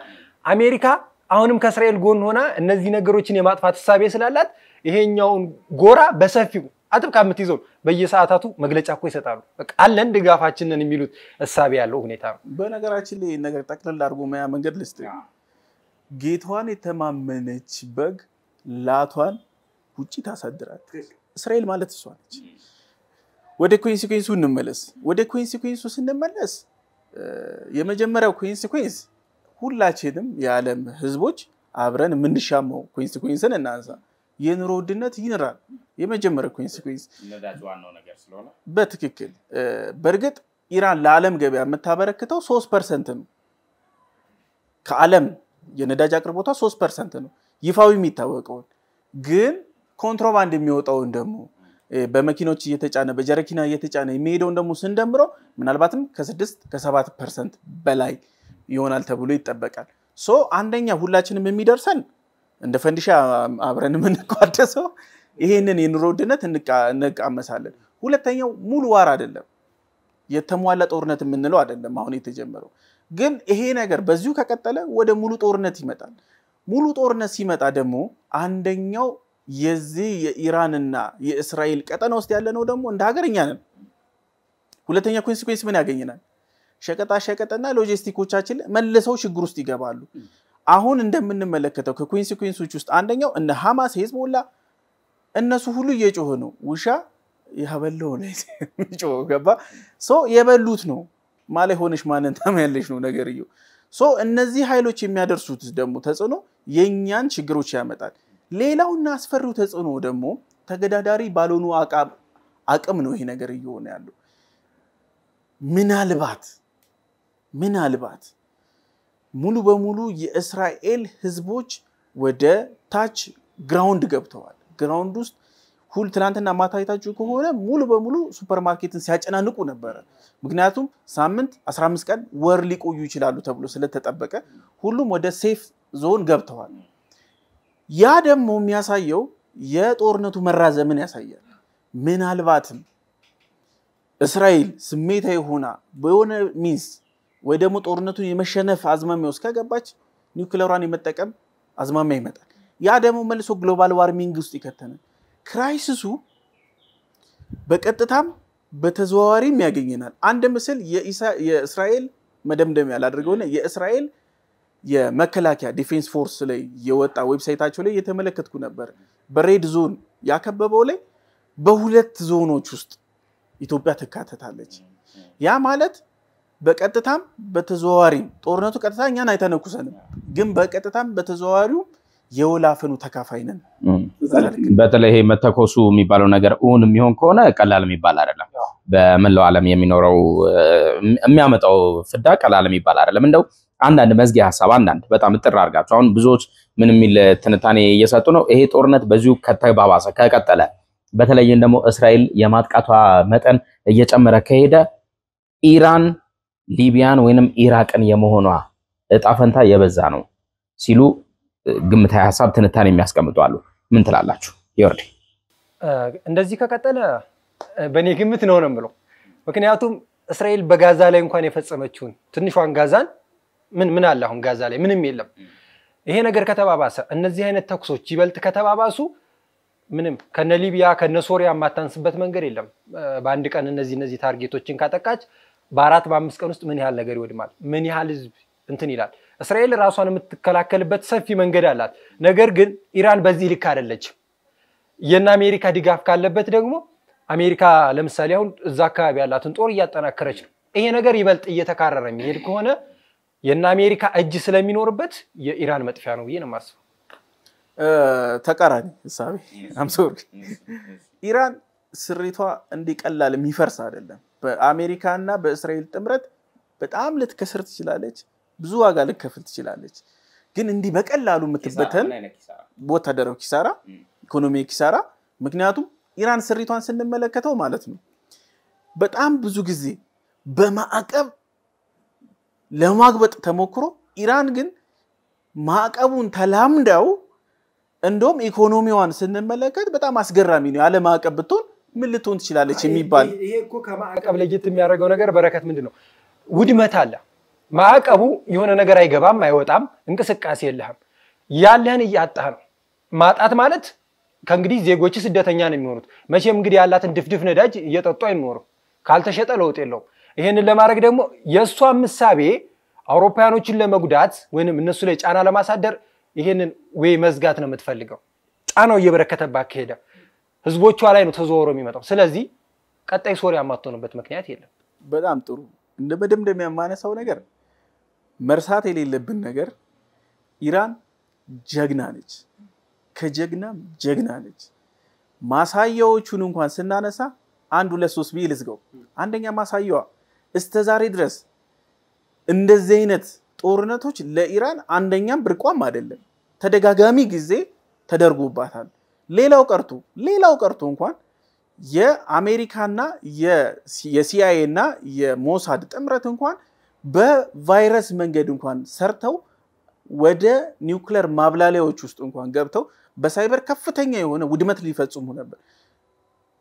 አሜሪካ አሁንም ከእስራኤል ጎን ሆና እነዚህ ነገሮችን የማጥፋት ሐሳብ ስላላት ይሄኛውን ጎራ በሰፊው አጥብቃ የምትይዘው በየሰዓታቱ መግለጫ እኮ ይሰጣሉ በቃ አለን ድጋፋችንን የሚሉት ሐሳብ ያለው ሁኔታ ነው በነገራችን ላይ ነገር ጠቅለል አድርጎ ማያ መንገድ ልስጥ ጌቷን የተማመነች በግ ላቷን ውጪ ታሳድራት እስራኤል ማለት እሷ ነች ወደ ኩዊንሲኩዌንሱ እንመለስ ወደ ኩዊንሲኩዌንሱ ስንመለስ የመጀመሪያው ኩዊንሲኩዌንስ ሁላችንም የዓለም ህዝቦች አብረን ምንሻማው ኩዊንሲኩዌንስን እናንሳ የኑሮ ውድነት ይንራል የመጀመሪያው ኩዊንሲኩዌንስ ነዳጅ ዋናው ነገር ስለሆነ በትክክል በርግጥ ኢራን ለዓለም ገበያ የምታበረክተው 3% ነው ከዓለም የነዳጅ አቅርቦቷ 3% ነው ይፋው የሚታወቀው ግን ኮንትሮባንድ የሚወጣው እንደሞ በመኪኖች እየተጫነ በጀረኪና እየተጫነ የሚሄደው እንደሞ ስንደምረው ምናልባትም ከ6 ከ7% በላይ ይሆናል ተብሎ ይጠበቃል ሶ አንደኛ ሁላችንም የሚደርሰን እንደ ፈንዲሻ አብረን ምንቋደሰው ይሄንን የኑሮ ውድነት እንቃመሳለን ሁለተኛው ሙሉ ዋር አይደለም የተሟላ ጦርነት የምንለው አይደለም አሁን የተጀመረው ግን ይሄ ነገር በዚሁ ከቀጠለ ወደ ሙሉ ጦርነት ይመጣል ሙሉ ጦርነት ሲመጣ ደግሞ አንደኛው የዚህ የኢራንና የእስራኤል ቀጠና ውስጥ ያለ ነው ደግሞ እንደ ሀገርኛ ነን ሁለተኛ ኮንሲኩዌንስ ምን ያገኘናል ሸቀጣና ሎጂስቲኮቻችን መልሰው ችግር ውስጥ ይገባሉ አሁን እንደምንመለከተው ከኮንሲኩዌንሶች ውስጥ አንደኛው እነ ሐማስ ሄዝቦላ እነሱ ሁሉ እየጮሁ ነው ውሻ ያበለው ነው እየጮሁ ገባ ሶ የበሉት ነው ማለት ሆነሽ ማንን ታመያለሽ ነው ነገርዩ ሶ እነዚህ ኃይሎች የሚያደርሱት ደግሞ ተጽዕኖ የኛን ችግሮች ያመጣል ሌላውና አስፈሪው ተጽዕኖ ደግሞ ተገዳዳሪ ባልሆኑ አቅም ነው ይሄ ነገር እየሆነ ያለው ምናልባት ሙሉ በሙሉ የእስራኤል ህዝቦች ወደ ታች ግራውንድ ገብተዋል ግራውንድ ውስጥ ሁሉ ትናንትና ማታይታችሁ ከሆነ ሙሉ በሙሉ ሱፐርማርኬትን ሲያጨናንቁ ነበር ምክንያቱም ሳምንት 15 ቀን ወር ሊቆዩ ይችላሉ ተብሎ ስለተጠበቀ ሁሉም ወደ ሴፍ ዞን ገብተዋል ያ ደግሞ የሚያሳየው የጦርነቱ መራዘምን ያሳያል ምናልባትም እስራኤል ስሜታዊ ሆና በሆነ ሚንስ ወይ ደግሞ ጦርነቱን የመሸነፍ አዝማሚያ ውስጥ ከገባች ኒውክሌራን የመጠቀም አዝማሚያ ይመጣል ያ ደግሞ መልሶ ግሎባል ዋርሚንግ ውስጥ ይከተናል ክራይሲሱ በቀጥታም በተዘዋዋሪም ያገኘናል አንድ ምስል የእስራኤል መደምደሚያ ያላደረገውና የእስራኤል የመከላከያ ዲፌንስ ፎርስ ላይ የወጣ ዌብሳይታቸው ላይ የተመለከትኩ ነበር በሬድ ዞን ያከበበው ላይ በሁለት ዞኖች ውስጥ ኢትዮጵያ ተካተታለች ያ ማለት በቀጥታም በተዘዋዋሪም ጦርነቱ ቀጥታኛን አይተነኩሰንም ግን በቀጥታም በተዘዋዋሪው የወላፈኑ ተካፋይነን በተለይ ይሄ መተኮሱ የሚባለው ነገር ኡን የሚሆን ከሆነ ቀላል የሚባል አይደለም በመላው ዓለም የሚኖረው የሚያመጣው ፍዳ ቀላል የሚባል አይደለም እንደው አንዳንድ መዝጊያ ሐሳብ አንዳንድ በጣም ጥራ አርጋችሁ አሁን ብዙዎች ምን የሚል ትንታኔ እየሰጡ ነው ይሄ ጦርነት በዚሁ ከተባባሰ ከቀጠለ በተለይም ደግሞ እስራኤል የማጥቃቷ መጠን እየጨመረ ከሄደ ኢራን ሊቢያን ወይንም ኢራቅን የመሆኗ እጣ ፈንታ የበዛ ነው ሲሉ ግምታዊ ሐሳብ ትንታኔ የሚያስቀምጡ አሉ። ምን ትላላችሁ? ይወርድ እንደዚህ ከቀጠለ በኔ ግምት ነው የምለው። ምክንያቱም እስራኤል በጋዛ ላይ እንኳን የፈጸመችውን ትንሿን ጋዛን ምን አለ አሁን ጋዛ ላይ ምንም የለም። ይሄ ነገር ከተባባሰ እነዚህ አይነት ተኩሶች ይበልጥ ከተባባሱ ምንም ከነ ሊቢያ ከነ ሶሪያ ማታንስበት መንገድ የለም። በአንድ ቀን እነዚህ ታርጌቶችን ካጠቃች በ4 በ5 ቀን ውስጥ ምን ያህል ነገር ይወድማል? ምን ያህል ህዝብ እንትን ይላል? እስራኤል ራሷን የምትከላከልበት ሰፊ መንገድ አላት። ነገር ግን ኢራን በዚህ ልክ አይደለች። የና አሜሪካ ድጋፍ ካለበት ደግሞ አሜሪካ ለምሳሌ አሁን እዛ አካባቢ ያላትን ጦር እያጠናከረች ነው። ይሄ ነገር ይበልጥ እየተካረረ የሚሄድ ከሆነ የና አሜሪካ እጅ ስለሚኖርበት የኢራን መጥፊያ ነው ብዬ ነው የማስበው። ተቃራኒ ሐሳቤ አምሶር ኢራን ስሪቷ እንዲቀላል የሚፈርስ አይደለም። በአሜሪካና በእስራኤል ጥምረት በጣም ልትከስር ትችላለች፣ ብዙ ዋጋ ልትከፍል ትችላለች። ግን እንዲህ በቀላሉ የምትበተን ወታደራዊ ኪሳራ፣ ኢኮኖሚያዊ ኪሳራ። ምክንያቱም ኢራን ስሪቷን ስንመለከተው ማለት ነው በጣም ብዙ ጊዜ በማዕቀብ ለማግበጥ ተሞክሮ ኢራን ግን ማዕቀቡን ተላምደው እንደውም ኢኮኖሚዋን ስንመለከት በጣም አስገራሚ ነው። ያለ ማዕቀብ ብትሆን ምን ልትሆን ትችላለች የሚባል ይሄ እኮ ከማዕቀብ ለየት የሚያደርገው ነገር በረከት ምንድነው? ውድመት አለ። ማዕቀቡ የሆነ ነገር አይገባም አይወጣም፣ እንቅስቃሴ የለህም፣ ያለህን እያጣህ ነው። ማጣት ማለት ከእንግዲህ ዜጎች ስደተኛ ነው የሚሆኑት። መቼም እንግዲህ ያላትን ድፍድፍ ነዳጅ እየጠጡ አይኖርም፣ ካልተሸጠ ለውጥ የለውም። ይሄንን ለማድረግ ደግሞ የሷ ምሳቤ አውሮፓውያኖችን ለመጉዳት ወይንም እነሱ ላይ ጫና ለማሳደር ይሄንን ወይ መዝጋት ነው የምትፈልገው። ጫናው እየበረከተባት ከሄደ ህዝቦቿ ላይ ነው ተዘዋውሮ የሚመጣው። ስለዚህ ቀጣይ ሶሪያ ማጥቶንበት ምክንያት የለም። በጣም ጥሩ። እንደ በደምደም ያማነሳው ነገር መርሳት የሌለብን ነገር ኢራን ጀግና ነች፣ ከጀግናም ጀግና ነች። ማሳያዎቹን እንኳን ስናነሳ 1 2 3 ቢል ዝገው አንደኛ ማሳያዋ እስተዛሬ ድረስ እንደዚህ አይነት ጦርነቶች ለኢራን አንደኛም ብርቋም አይደለም፣ ተደጋጋሚ ጊዜ ተደርጎባታል። ሌላው ቀርቶ እንኳን የአሜሪካና የሲአይኤ እና የሞሳድ ጥምረት እንኳን በቫይረስ መንገድ እንኳን ሰርተው ወደ ኒውክሌር ማብላሊያዎች ውስጥ እንኳን ገብተው በሳይበር ከፍተኛ የሆነ ውድመት ሊፈጽሙ ነበር።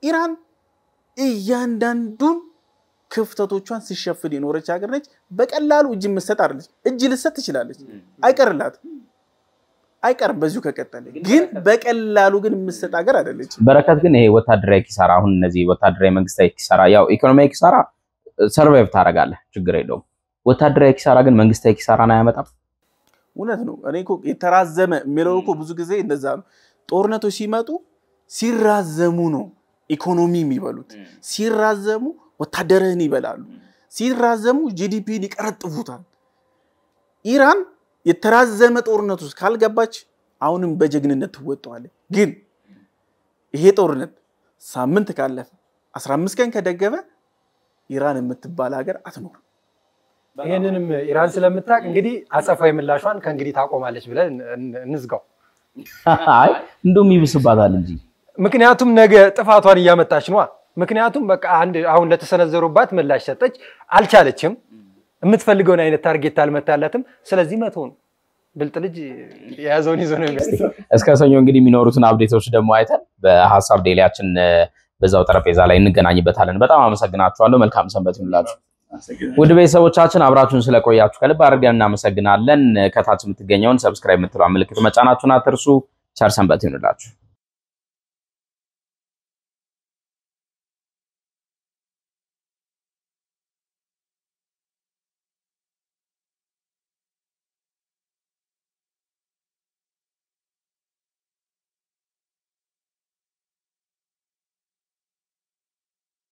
ኢራን እያንዳንዱን ክፍተቶቿን ሲሸፍን የኖረች ሀገር ነች። በቀላሉ እጅ መስጠት አይደለች፣ እጅ ልሰጥ ትችላለች፣ አይቀርም በዚሁ ከቀጠለ። ግን በቀላሉ ግን መስጠት ሀገር አይደለች። በረከት ግን ይሄ ወታደራዊ ኪሳራ አሁን እነዚህ ወታደራዊ መንግስታዊ ኪሳራ ያው ኢኮኖሚያዊ ኪሳራ ሰርቫይቭ ታደርጋለህ፣ ችግር የለውም። ወታደራዊ ኪሳራ ግን መንግስታዊ ኪሳራን አያመጣም። እውነት ነው። እኔ እኮ የተራዘመ የሚለው እኮ ብዙ ጊዜ እንደዛ ነው። ጦርነቶች ሲመጡ ሲራዘሙ ነው ኢኮኖሚ የሚበሉት፣ ሲራዘሙ ወታደርን ይበላሉ፣ ሲራዘሙ ጂዲፒን ይቀረጥፉታል። ኢራን የተራዘመ ጦርነት ውስጥ ካልገባች አሁንም በጀግንነት ትወጣዋለች። ግን ይሄ ጦርነት ሳምንት ካለፈ 15 ቀን ከደገመ ኢራን የምትባል ሀገር አትኖርም። ይሄንንም ኢራን ስለምታቅ እንግዲህ አጸፋዊ ምላሿን ከእንግዲህ ታቆማለች ብለን እንዝጋው። አይ እንደውም ይብስባታል እንጂ ምክንያቱም ነገ ጥፋቷን እያመጣች ነው። ምክንያቱም በቃ አንድ አሁን ለተሰነዘሩባት ምላሽ ሰጠች፣ አልቻለችም፣ የምትፈልገውን አይነት ታርጌት አልመታላትም። ስለዚህ መተው ነው። ብልጥ ልጅ የያዘውን ይዞ ነው የሚያስጠው። እስከ ሰኞ እንግዲህ የሚኖሩትን አፕዴቶች ደግሞ አይተን በሐሳብ ዴሊያችን በዛው ጠረጴዛ ላይ እንገናኝበታለን። በጣም አመሰግናችኋለሁ። መልካም ሰንበት ይሁንላችሁ። ውድ ቤተሰቦቻችን አብራችሁን ስለቆያችሁ ከልብ አድርገን እናመሰግናለን። ከታች የምትገኘውን ሰብስክራይብ የምትለዋን ምልክት መጫናችሁን አትርሱ። ቸር ሰንበት ይሁንላችሁ።